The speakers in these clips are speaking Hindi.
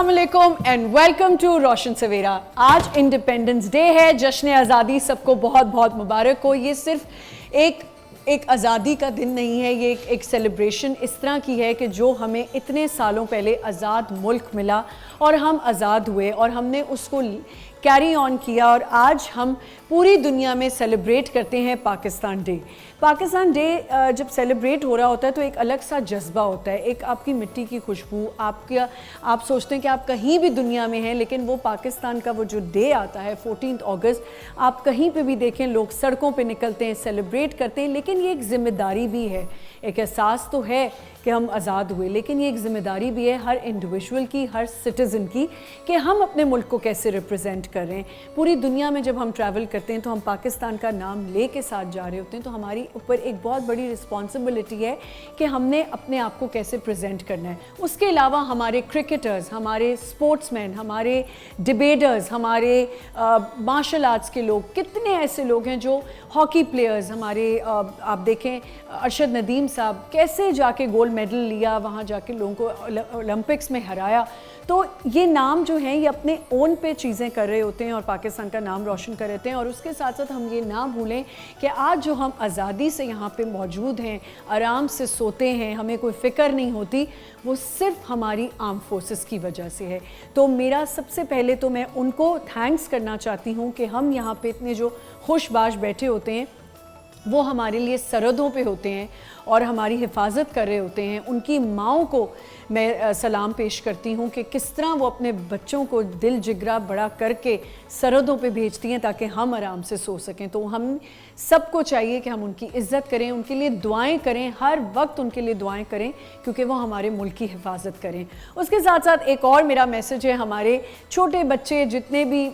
अस्सलाम वालेकुम एंड वेलकम टू रोशन सवेरा। आज इंडिपेंडेंस डे है, जश्न आज़ादी सबको बहुत बहुत मुबारक हो। ये सिर्फ एक आज़ादी का दिन नहीं है, ये एक सेलिब्रेशन इस तरह की है कि जो हमें इतने सालों पहले आज़ाद मुल्क मिला और हम आज़ाद हुए और हमने उसको कैरी ऑन किया और आज हम पूरी दुनिया में सेलिब्रेट करते हैं पाकिस्तान डे। पाकिस्तान डे जब सेलिब्रेट हो रहा होता है तो एक अलग सा जज्बा होता है, एक आपकी मिट्टी की खुशबू, आप सोचते हैं कि आप कहीं भी दुनिया में हैं, लेकिन वो पाकिस्तान का वो जो डे आता है 14 अगस्त, आप कहीं पे भी देखें लोग सड़कों पे निकलते हैं, सेलिब्रेट करते हैं। लेकिन ये एक ज़िम्मेदारी भी है, एक एहसास तो है कि हम आज़ाद हुए, लेकिन ये एक ज़िम्मेदारी भी है हर इंडिविजुअल की, हर सिटीज़न की, कि हम अपने मुल्क को कैसे रिप्रेजेंट कर रहे हैं। पूरी दुनिया में जब हम ट्रैवल करते हैं तो हम पाकिस्तान का नाम ले के साथ जा रहे होते हैं, तो हमारी ऊपर एक बहुत बड़ी रिस्पॉन्सिबिलिटी है कि हमने अपने आप को कैसे प्रेजेंट करना है। उसके अलावा हमारे क्रिकेटर्स, हमारे स्पोर्ट्समैन, हमारे डिबेटर्स, हमारे मार्शल आर्ट्स के लोग, कितने ऐसे लोग हैं जो हॉकी प्लेयर्स, हमारे आप देखें अरशद नदीम साहब कैसे जाके गोल्ड मेडल लिया, वहाँ जाके लोगों को ओलंपिक्स में हराया। तो ये नाम जो हैं ये अपने ओन पे चीज़ें कर रहे होते हैं और पाकिस्तान का नाम रोशन कर रहे होते हैं। और उसके साथ साथ हम ये ना भूलें कि आज जो हम आज़ादी से यहाँ पे मौजूद हैं, आराम से सोते हैं, हमें कोई फ़िक्र नहीं होती, वो सिर्फ हमारी आर्म फोर्सेस की वजह से है। तो मेरा सबसे पहले तो मैं उनको थैंक्स करना चाहती हूँ कि हम यहाँ पे इतने जो खुशबाश बैठे होते हैं वो हमारे लिए सरहदों पे होते हैं और हमारी हिफाजत कर रहे होते हैं। उनकी माँओं को मैं सलाम पेश करती हूँ कि किस तरह वो अपने बच्चों को दिल जिगरा बड़ा करके सरहदों पे भेजती हैं ताकि हम आराम से सो सकें। तो हम सबको चाहिए कि हम उनकी इज़्ज़त करें, उनके लिए दुआएं करें, हर वक्त उनके लिए दुआएं करें, क्योंकि वो हमारे मुल्क की हिफाजत करें। उसके साथ साथ एक और मेरा मैसेज है, हमारे छोटे बच्चे जितने भी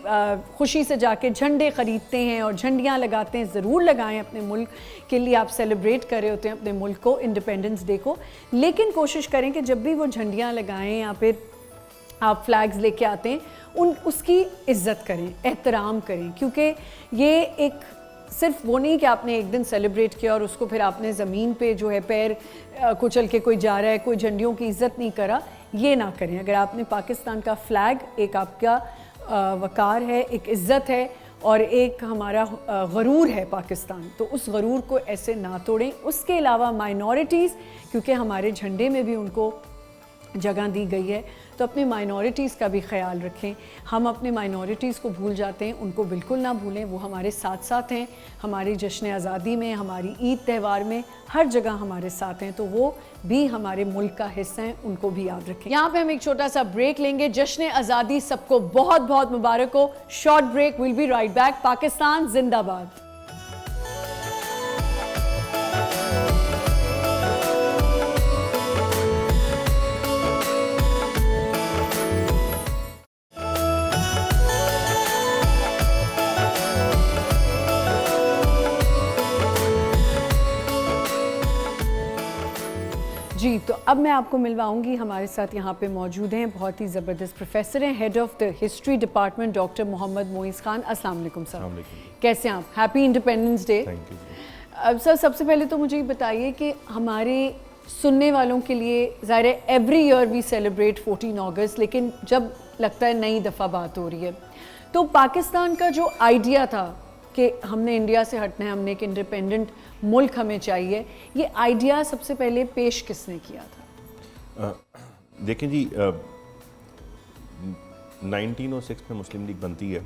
खुशी से जाके झंडे ख़रीदते हैं और झंडियाँ लगाते हैं, ज़रूर लगाएं। अपने मुल्क के लिए आप सेलिब्रेट कर रहे होते हैं अपने मुल्क को, इंडिपेंडेंस डे को, लेकिन कोशिश करें कि जब भी वो झंडियाँ लगाएं या फिर आप फ्लैग्स लेके आते हैं उसकी इज़्ज़त करें, एहतराम करें, क्योंकि ये एक सिर्फ वो नहीं कि आपने एक दिन सेलिब्रेट किया और उसको फिर आपने ज़मीन पे जो है पैर कुचल के कोई जा रहा है, कोई झंडियों की इज़्ज़त नहीं करा, ये ना करें। अगर आपने पाकिस्तान का फ़्लैग एक आपका वक़ार है, एक इज़्ज़त है और एक हमारा गरूर है पाकिस्तान, तो उस गरूर को ऐसे ना तोड़ें। उसके अलावा माइनॉरिटीज़, क्योंकि हमारे झंडे में भी उनको जगह दी गई है, तो अपनी माइनॉरिटीज़ का भी ख्याल रखें। हम अपने माइनॉरिटीज़ को भूल जाते हैं, उनको बिल्कुल ना भूलें, वो हमारे साथ साथ हैं। हमारी जश्न आज़ादी में, हमारी ईद त्यौहार में, हर जगह हमारे साथ हैं, तो वो भी हमारे मुल्क का हिस्सा हैं, उनको भी याद रखें। यहाँ पे हम एक छोटा सा ब्रेक लेंगे। जश्न आज़ादी सबको बहुत बहुत मुबारक हो। Short break, will be right back. Pakistan जिंदाबाद। जी, तो अब मैं आपको मिलवाऊंगी, हमारे साथ यहाँ पे मौजूद हैं बहुत ही ज़बरदस्त प्रोफेसर हैं, head of the history department, doctor Mohammad Moiz Khan. अस्सलाम वालेकुम सर, कैसे हैं आप? Happy independence day. Thank you. अब सर सबसे पहले तो मुझे ये बताइए कि हमारे सुनने वालों के लिए ज़ाहिर है एवरी ईयर वी सेलिब्रेट 14 अगस्त, लेकिन जब लगता है नई दफ़ा बात हो रही है, तो पाकिस्तान का जो आइडिया था कि हमने इंडिया से हटना है, हमने एक इंडिपेंडेंट मुल्क हमें चाहिए, ये आइडिया सबसे पहले पेश किसने किया था? देखें जी, 1906 में मुस्लिम लीग बनती है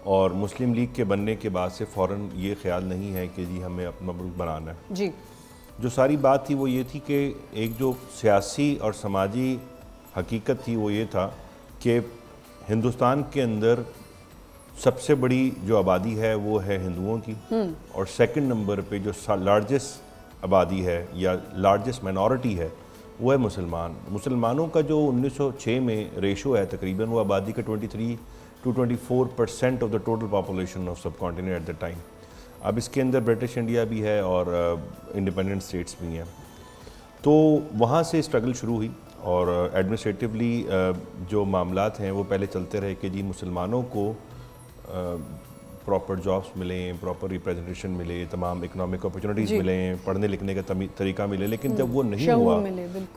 और मुस्लिम लीग के बनने के बाद से फ़ौरन ये ख्याल नहीं है कि जी हमें अपना मुल्क बनाना है जी। जो सारी बात थी वो ये थी कि एक जो सियासी और समाजी हकीकत थी वो ये था कि हिंदुस्तान के अंदर सबसे बड़ी जो आबादी है वो है हिंदुओं की, और सेकंड नंबर पे जो लार्जेस्ट आबादी है या लार्जेस्ट माइनॉरिटी है वो है मुसलमानों का जो 1906 में रेशो है तकरीबन, वो आबादी का 23 to 24% of the total population of सब कॉन्टिनेंट एट द टाइम। अब इसके अंदर ब्रिटिश इंडिया भी है और इंडिपेंडेंट स्टेट्स भी हैं, तो वहाँ से स्ट्रगल शुरू हुई और एडमिनिस्ट्रेटिवली जो मामलात हैं वो पहले चलते रहे कि जी मुसलमानों को प्रॉपर जॉब्स मिलें, प्रॉपर रिप्रेजेंटेशन मिले, तमाम इकोनॉमिक अपॉर्चुनिटीज़ मिलें, पढ़ने लिखने का तरीका मिले, लेकिन जब वो नहीं हुआ,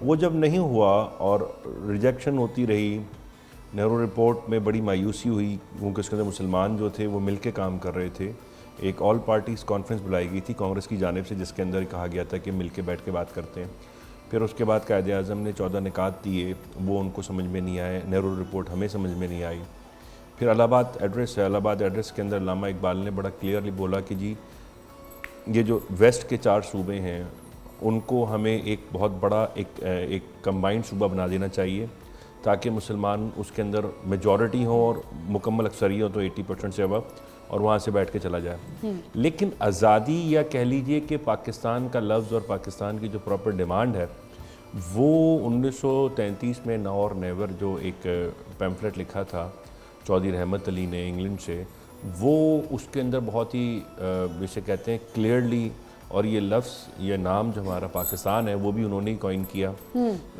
वो जब नहीं हुआ और रिजेक्शन होती रही, नेहरू रिपोर्ट में बड़ी मायूसी हुई क्योंकि उसके अंदर मुसलमान जो थे वो मिल के काम कर रहे थे। एक ऑल पार्टीज़ कॉन्फ्रेंस बुलाई गई थी कांग्रेस की जानिब से, जिसके अंदर कहा गया था कि मिल के बैठ के बात करते हैं। फिर उसके बाद कायदे आज़म ने 14 निकात दिए, वो उनको समझ में नहीं आए। नेहरू रिपोर्ट हमें समझ में नहीं आई। फिर इलाहाबाद एड्रेस है, इलाहाबाद एड्रेस के अंदर अल्लामा इकबाल ने बड़ा क्लियरली बोला कि जी ये जो वेस्ट के 4 सूबे हैं उनको हमें एक बहुत बड़ा एक कंबाइंड सूबा बना देना चाहिए ताकि मुसलमान उसके अंदर मेजॉरिटी हो और मुकम्मल अक्सरियत तो 80% से अब, और वहाँ से बैठ के चला जाए। लेकिन आज़ादी या कह लीजिए कि पाकिस्तान का लफ्ज़ और पाकिस्तान की जो प्रॉपर डिमांड है वो 1933 में नाउ और नेवर जो एक पैम्फलेट लिखा था चौधरी रहमत अली ने इंग्लैंड से, वो उसके अंदर बहुत ही जिसे कहते हैं क्लियरली, और ये लफ्ज़ ये नाम जो हमारा पाकिस्तान है वो भी उन्होंने ही कॉइन किया।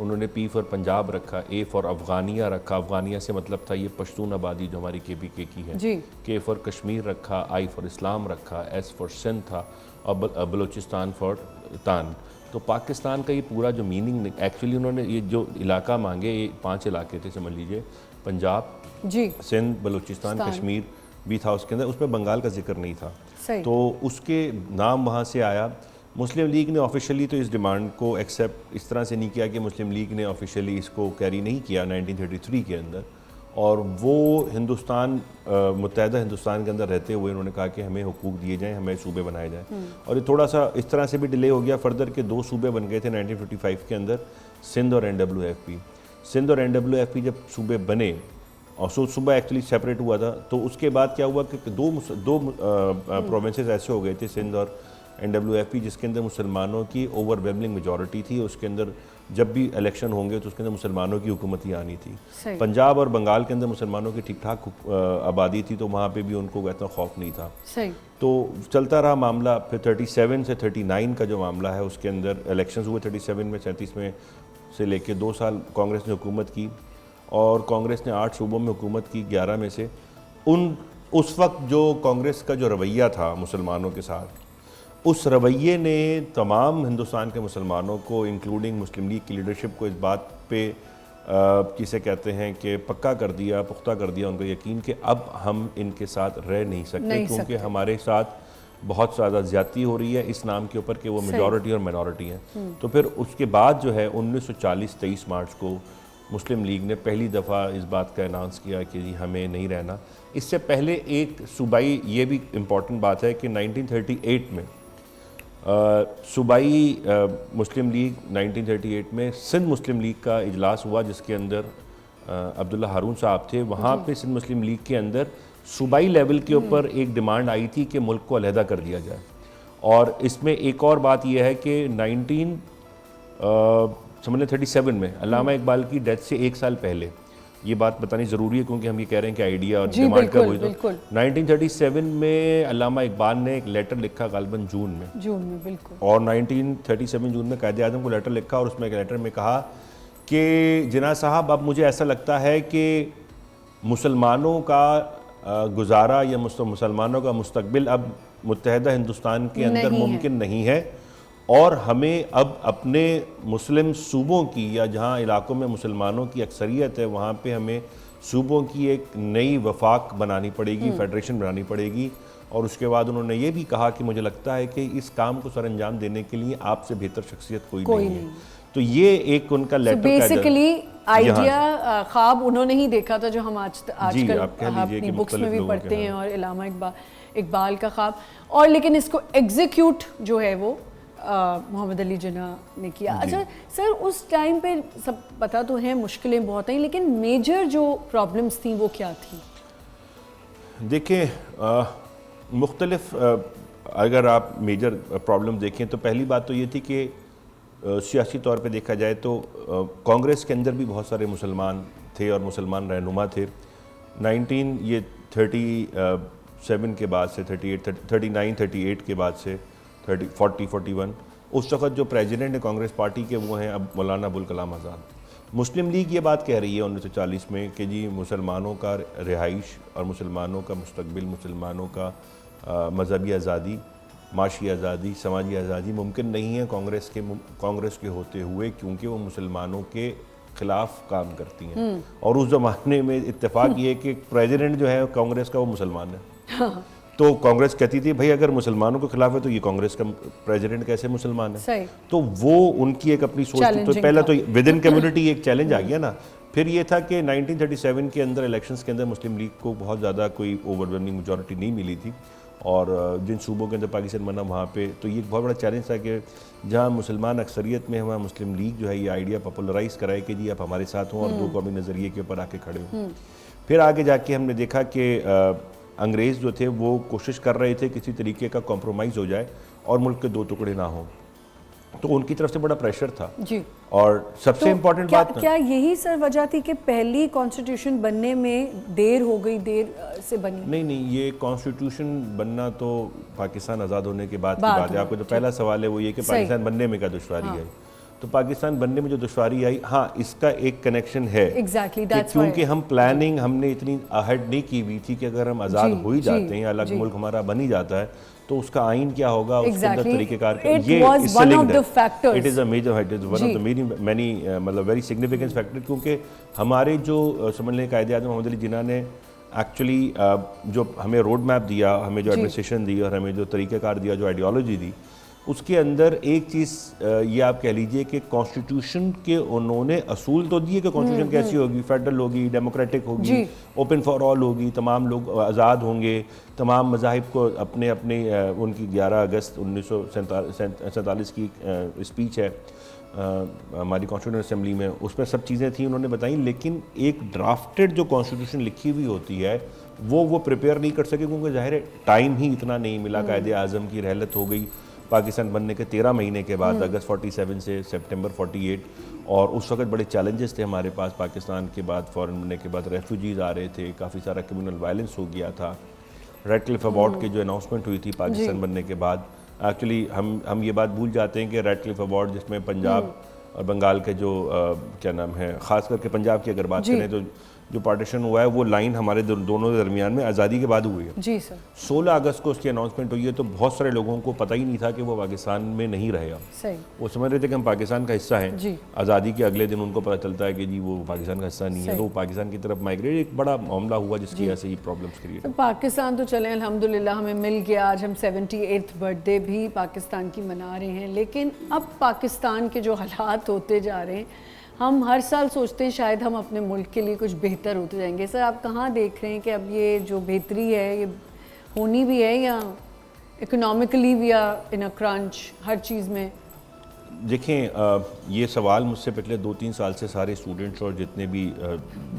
उन्होंने पी फॉर पंजाब रखा, ए फॉर अफ़गानिया रखा, अफ़गानिया से मतलब था ये पश्तून आबादी जो हमारी KPK की है, के फॉर कश्मीर रखा, आई फॉर इस्लाम रखा, एस फॉर सिंध था, और बलूचिस्तान फॉर तान। तो पाकिस्तान का ये पूरा जो मीनिंग एक्चुअली उन्होंने ये जो इलाका मांगे, ये 5 इलाके थे समझ लीजिए, पंजाब, सिंध, बलूचिस्तान, कश्मीर भी था उसके अंदर, उसमें बंगाल का जिक्र नहीं था। तो उसके नाम वहाँ से आया। मुस्लिम लीग ने ऑफिशियली तो इस डिमांड को एक्सेप्ट इस तरह से नहीं किया कि मुस्लिम लीग ने ऑफिशियली इसको कैरी नहीं किया 1933 के अंदर, और वो हिंदुस्तान मुत्तहदा हिंदुस्तान के अंदर रहते हुए उन्होंने कहा कि हमें हुकूक दिए जाएं, हमें सूबे बनाए जाएं। और ये थोड़ा सा इस तरह से भी डिले हो गया फर्दर के 2 सूबे बन गए थे 1955 के अंदर, सिंध और NWFP। सिंध और NWFP जब सूबे बने और सूबा एक्चुअली सेपरेट हुआ था, तो उसके बाद क्या हुआ कि दो प्रोविंसेस ऐसे हो गए थे, सिंध और NWFP, जिसके अंदर मुसलमानों की ओवरवेलमिंग मेजॉरिटी थी। उसके अंदर जब भी इलेक्शन होंगे तो उसके अंदर मुसलमानों की हुकूमत ही आनी थी। पंजाब और बंगाल के अंदर मुसलमानों की ठीक ठाक आबादी थी, तो वहाँ पे भी उनको इतना खौफ नहीं था। तो चलता रहा मामला। फिर 37 से 39 का जो मामला है उसके अंदर इलेक्शन हुए 37 में, 37 में से लेके 2 साल कांग्रेस ने हुकूमत की, और कांग्रेस ने 8 सूबों में हुकूमत की 11 में से। उस वक्त जो कांग्रेस का जो रवैया था मुसलमानों के साथ, उस रवैये ने तमाम हिंदुस्तान के मुसलमानों को इंक्लूडिंग मुस्लिम लीग की लीडरशिप को इस बात पे किसे कहते हैं कि पक्का कर दिया, पुख्ता कर दिया उनको यकीन कि अब हम इनके साथ रह नहीं सकते, क्योंकि हमारे साथ बहुत ज़्यादा ज़्यादती हो रही है इस नाम के ऊपर कि वो मेजॉरिटी और माइनॉरिटी हैं। तो फिर उसके बाद जो है 1940 23 मार्च को मुस्लिम लीग ने पहली दफ़ा इस बात का अनाउंस किया कि जी हमें नहीं रहना। इससे पहले एक सूबाई, ये भी इम्पॉर्टेंट बात है कि 1938 में सूबाई मुस्लिम लीग 1938 में सिंध मुस्लिम लीग का इजलास हुआ, जिसके अंदर अब्दुल्ला हारून साहब थे। वहाँ पे सिंध मुस्लिम लीग के अंदर सूबाई लेवल के ऊपर एक डिमांड आई थी कि मुल्क को अलहदा कर दिया जाए। और इसमें एक और बात यह है कि 1937 में अल्लामा इकबाल की डेथ से 1 साल पहले, ये बात बतानी ज़रूरी है क्योंकि हम ये कह रहे हैं कि आइडिया और डिमांड कब हुई, तो 1937 में अल्लामा इकबाल ने एक लेटर लिखा गालिबन जून में बिल्कुल, और 1937 जून में कायदे आज़म को लेटर लिखा, और उसमें एक लेटर में कहा कि जिना साहब, अब मुझे ऐसा लगता है कि मुसलमानों का गुजारा या मुसलमानों का मुस्तकबिल अब मुत्तहदा हिंदुस्तान के अंदर मुमकिन नहीं है, और हमें अब अपने मुस्लिम सूबों की या जहाँ इलाकों में मुसलमानों की अक्सरियत है वहाँ पे हमें सूबों की एक नई वफाक बनानी पड़ेगी, फेडरेशन बनानी पड़ेगी। और उसके बाद उन्होंने ये भी कहा कि मुझे लगता है कि इस काम को सर अंजाम देने के लिए आपसे बेहतर शख्सियत कोई नहीं है। तो ये एक उनका लेटर बेसिकली आइडिया ख्वाब उन्होंने ही देखा था, जो हम आजकल अपनी बुक्स में भी पढ़ते हैं, और इलामा इकबाल का ख्वाब। और लेकिन इसको एग्जीक्यूट जो है वो मोहम्मद अली जिन्ना ने किया। अच्छा सर, उस टाइम पे सब पता तो है मुश्किलें बहुत हैं, लेकिन मेजर जो प्रॉब्लम्स थी वो क्या थी? देखिए, मुख्तलिफ अगर आप मेजर प्रॉब्लम देखें तो पहली बात तो ये थी कि सियासी तौर पे देखा जाए तो कांग्रेस के अंदर भी बहुत सारे मुसलमान थे और मुसलमान रहनुमा थे। 1937 के बाद से 39-38 के बाद से 40-41 उस वक़्त जो प्रेसिडेंट है कांग्रेस पार्टी के वो हैं अब मौलाना अबुल कलाम आज़ाद। मुस्लिम लीग ये बात कह रही है 1940 में कि जी मुसलमानों का रिहाइश और मुसलमानों का मुस्तकबिल, मुसलमानों का मजहबी आज़ादी, माशी आज़ादी, समाजी आज़ादी मुमकिन नहीं है कांग्रेस के होते हुए, क्योंकि वो मुसलमानों के खिलाफ काम करती हैं। और उस जमाने में इत्तेफाक ये है कि प्रेसिडेंट जो है कांग्रेस का वो मुसलमान है। तो कांग्रेस कहती थी भाई अगर मुसलमानों के खिलाफ है तो ये कांग्रेस का प्रेसिडेंट कैसे मुसलमान है। सही। तो वो उनकी एक अपनी सोच थी। तो पहला तो विद इन कम्युनिटी एक चैलेंज आ गया ना। फिर ये था कि 1937 के अंदर इलेक्शंस के अंदर मुस्लिम लीग को बहुत ज़्यादा कोई ओवरवेलमिंग मेजॉरिटी नहीं मिली थी, और जिन सूबों के अंदर पाकिस्तान बना वहाँ पे तो ये एक बहुत बड़ा चैलेंज था कि जहाँ मुसलमान अक्सरियत में वहाँ मुस्लिम लीग जो है ये आइडिया पॉपुलराइज कराए कि जी आप हमारे साथ हों और दो कौमी नज़रिए के ऊपर आके खड़े हों। फिर आगे जाके हमने देखा कि अंग्रेज़ जो थे वो कोशिश कर रहे थे किसी तरीके का कॉम्प्रोमाइज़ हो जाए और मुल्क के दो टुकड़े ना हों, तो उनकी तरफ से बड़ा प्रेशर था जी। और सबसे इम्पोर्टेंट बात क्या यही सर वजह थी कि पहली कॉन्स्टिट्यूशन बनने में देर हो गई, देर से बनी? नहीं, ये कॉन्स्टिट्यूशन बनना तो पाकिस्तान आज़ाद होने के बाद की बात है। आपको जो पहला सवाल है वो ये कि पाकिस्तान बनने में क्या दुश्वारी आई। तो पाकिस्तान बनने में जो दुश्वारी आई, हाँ इसका एक कनेक्शन है एग्जैक्टली, क्योंकि हम प्लानिंग हमने इतनी अहेड नहीं की हुई थी कि अगर हम आज़ाद हो ही जाते हैं, अलग मुल्क हमारा बन ही जाता है तो उसका आइन क्या होगा, उसके अंदर तरीक़ेकार ये इससे लिंक्ड है। It is a major, it is one of the many मतलब वेरी सिग्निफिकेंट फैक्टर, क्योंकि हमारे जो समझ लें कायदे-ए-आज़म मोहम्मद अली जिन्ना ने एक्चुअली जो हमें रोड मैप दिया, हमें जो एडमिनिस्ट्रेशन दी और हमें जो तरीक़ेकार दिया, जो आइडियोलॉजी दी, उसके अंदर एक चीज़ ये आप कह लीजिए कि कॉन्स्टिट्यूशन के उन्होंने असूल तो दिए कि कॉन्स्टिट्यूशन कैसी होगी, फेडरल होगी, डेमोक्रेटिक होगी, ओपन फॉर ऑल होगी, तमाम लोग आज़ाद होंगे, तमाम मज़ाहिब को अपने अपने उनकी 11 अगस्त 1947 की स्पीच है हमारी कॉन्स्टिट्यूशन असेंबली में, उसमें सब चीज़ें थी उन्होंने बताई। लेकिन एक ड्राफ्टेड जो कॉन्स्टिट्यूशन लिखी हुई होती है वो प्रिपेयर नहीं कर सके, क्योंकि ज़ाहिर है टाइम ही इतना नहीं मिला। कायदे-ए-आज़म की रहलत हो गई पाकिस्तान बनने के 13 महीने के बाद, अगस्त 47 से सितंबर 48, और उस वक्त बड़े चैलेंजेस थे हमारे पास। पाकिस्तान के बाद फ़ौरन बनने के बाद रेफ्यूजीज़ आ रहे थे, काफ़ी सारा कम्युनल वायलेंस हो गया था। रेडक्लिफ अवार्ड की जो अनाउंसमेंट हुई थी पाकिस्तान बनने के बाद, एक्चुअली हम ये बात भूल जाते हैं कि रेडक्लिफ अवार्ड जिसमें पंजाब और बंगाल के जो क्या नाम है, ख़ास करके पंजाब की अगर बात करें तो जो पार्टीशन हुआ है वो लाइन हमारे दोनों के दरमियान में आज़ादी के बाद हुई है। जी सर। 16 अगस्त को उसकी अनाउंसमेंट हुई है, तो बहुत सारे लोगों को पता ही नहीं था कि वो पाकिस्तान में नहीं रहेगा। सही। वो समझ रहे थे कि हम पाकिस्तान का हिस्सा हैं। आज़ादी के अगले दिन उनको पता चलता है कि जी वो पाकिस्तान का हिस्सा नहीं है, तो वो पाकिस्तान की तरफ माइग्रेट, एक बड़ा मामला हुआ जिसकी ऐसे ही प्रॉब्लम्स क्रिएट। तो पाकिस्तान तो चले अल्हम्दुलिल्लाह हमें मिल गया, आज हम 78th बर्थडे भी पाकिस्तान की मना रहे हैं, लेकिन अब पाकिस्तान के जो हालात होते जा रहे हैं, हम हर साल सोचते हैं शायद हम अपने मुल्क के लिए कुछ बेहतर होते जाएंगे। सर आप कहाँ देख रहे हैं कि अब ये जो बेहतरी है ये होनी भी है, या इकोनॉमिकली भी, या इन अ क्रंच हर चीज़ में? देखें, ये सवाल मुझसे पिछले 2-3 साल से सारे स्टूडेंट्स और जितने भी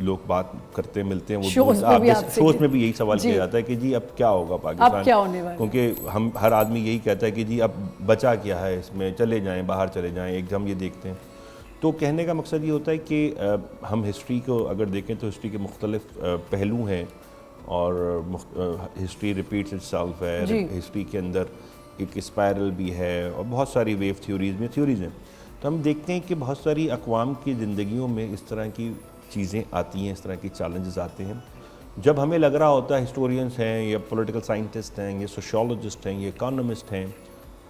लोग बात करते मिलते हैं वो शोज़ में भी यही सवाल किया जाता है कि जी अब क्या होगा पाकिस्तान, अब क्या होने वाला है? क्योंकि हम हर आदमी यही कहता है कि जी अब बचा क्या है इसमें, चले जाएँ बाहर चले जाएँ, एक हम ये देखते हैं। तो कहने का मकसद ये होता है कि हम हिस्ट्री को अगर देखें तो हिस्ट्री के मुख्तलिफ पहलू हैं और हिस्ट्री रिपीट्स इटसेल्फ है। हिस्ट्री के अंदर एक स्पायरल भी है और बहुत सारी वेव थ्योरीज़ हैं। तो हम देखते हैं कि बहुत सारी अक़वाम की ज़िंदगियों में इस तरह की चीज़ें आती हैं, इस तरह की चैलेंजेस आते हैं। जब हमें लग रहा होता है हिस्टोरियंस हैं या पॉलिटिकल साइंटिस्ट हैं या सोशियोलॉजिस्ट हैं या इकोनॉमिस्ट हैं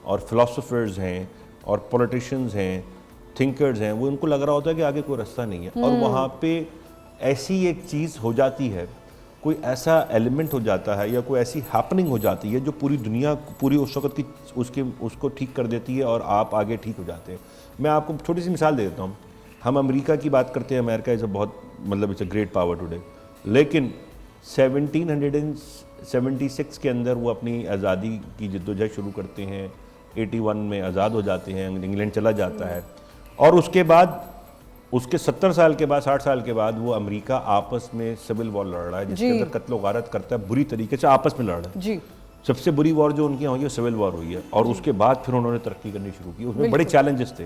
और फिलोसोफर्स हैं और पॉलिटिशियंस हैं, थिंकर्स हैं, वो उनको लग रहा होता है कि आगे कोई रास्ता नहीं है। और वहाँ पे ऐसी एक चीज़ हो जाती है, कोई ऐसा एलिमेंट हो जाता है या कोई ऐसी हैपनिंग हो जाती है जो पूरी दुनिया पूरी उस वक्त की उसको ठीक कर देती है और आप आगे ठीक हो जाते हैं। मैं आपको छोटी सी मिसाल दे देता हूँ। हम अमेरिका की बात करते हैं, अमेरिका इज़ अ बहुत मतलब it's a great power today, लेकिन 1776 के अंदर वो अपनी आज़ादी की जद्दोजहद शुरू करते हैं, 81 में आज़ाद हो जाते हैं, इंग्लैंड चला जाता है, और उसके बाद उसके 70 साल के बाद 60 साल के बाद वो अमेरिका आपस में सिविल वॉर लड़ रहा है, जिसके अंदर कत्ल गारत करता है, बुरी तरीके से आपस में लड़ रहा है जी। सबसे बुरी वॉर जो उनकी हुई है सिविल वॉर हुई है, और उसके बाद फिर उन्होंने तरक्की करनी शुरू की, उसमें बड़े चैलेंजेस थे।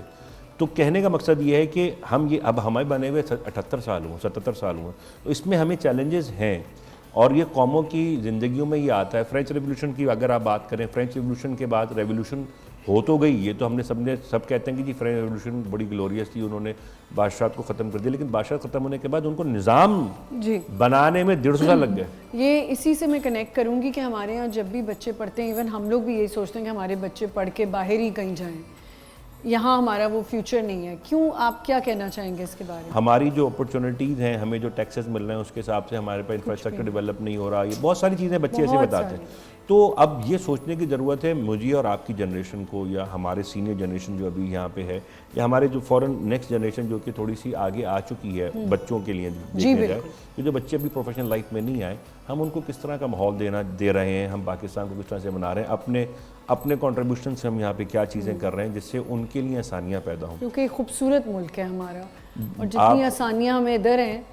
तो कहने का मकसद ये है कि हम ये अब हमें बने हुए 78 साल हुए, 77 साल हुए, तो इसमें हमें चैलेंजेस हैं और ये कौमों की ज़िंदगियों में ये आता है। फ्रेंच रेवोल्यूशन की अगर आप बात करें, फ्रेंच रेवोल्यूशन के बाद रेवोल्यूशन हो तो गई, ये तो हमने सब कहते हैं कि जी फ्रेंच रेवोल्यूशन बड़ी ग्लोरियस थी, उन्होंने बादशाह को ख़त्म कर दिया, लेकिन बादशाह ख़त्म होने के बाद उनको निज़ाम बनाने में 150 साल लग गए। ये इसी से मैं कनेक्ट करूँगी कि हमारे यहाँ जब भी बच्चे पढ़ते हैं, इवन हम लोग भी यही सोचते हैं कि हमारे बच्चे पढ़ के बाहर ही कहीं जाएँ, यहाँ हमारा वो फ्यूचर नहीं है, क्यों? आप क्या कहना चाहेंगे इसके बारे में? हमारी जो अपॉर्चुनिटीज़ हैं, हमें जो टैक्सेस मिल रहे हैं उसके हिसाब से हमारे पास इंफ्रास्ट्रक्चर डेवलप नहीं हो रहा, ये बहुत सारी चीज़ें बच्चे ऐसे बहुत बताते हैं। तो अब ये सोचने की ज़रूरत है मुझे और आपकी जनरेशन को, या हमारे सीनियर जनरेशन जो अभी यहाँ पे है, या हमारे जो फॉरेन नेक्स्ट जनरेशन जो कि थोड़ी सी आगे आ चुकी है बच्चों के लिए देखा जाए, कि जो बच्चे अभी प्रोफेशनल लाइफ में नहीं आए, हम उनको किस तरह का माहौल दे रहे हैं, हम पाकिस्तान को किस तरह से बना रहे हैं, अपने कंट्रीब्यूशन से हम यहाँ पे क्या चीज़ें कर रहे हैं जिससे उनके लिए आसानियाँ पैदा हों। क्योंकि खूबसूरत मुल्क है हमारा, और जितनी आसानियाँ हमें इधर हैं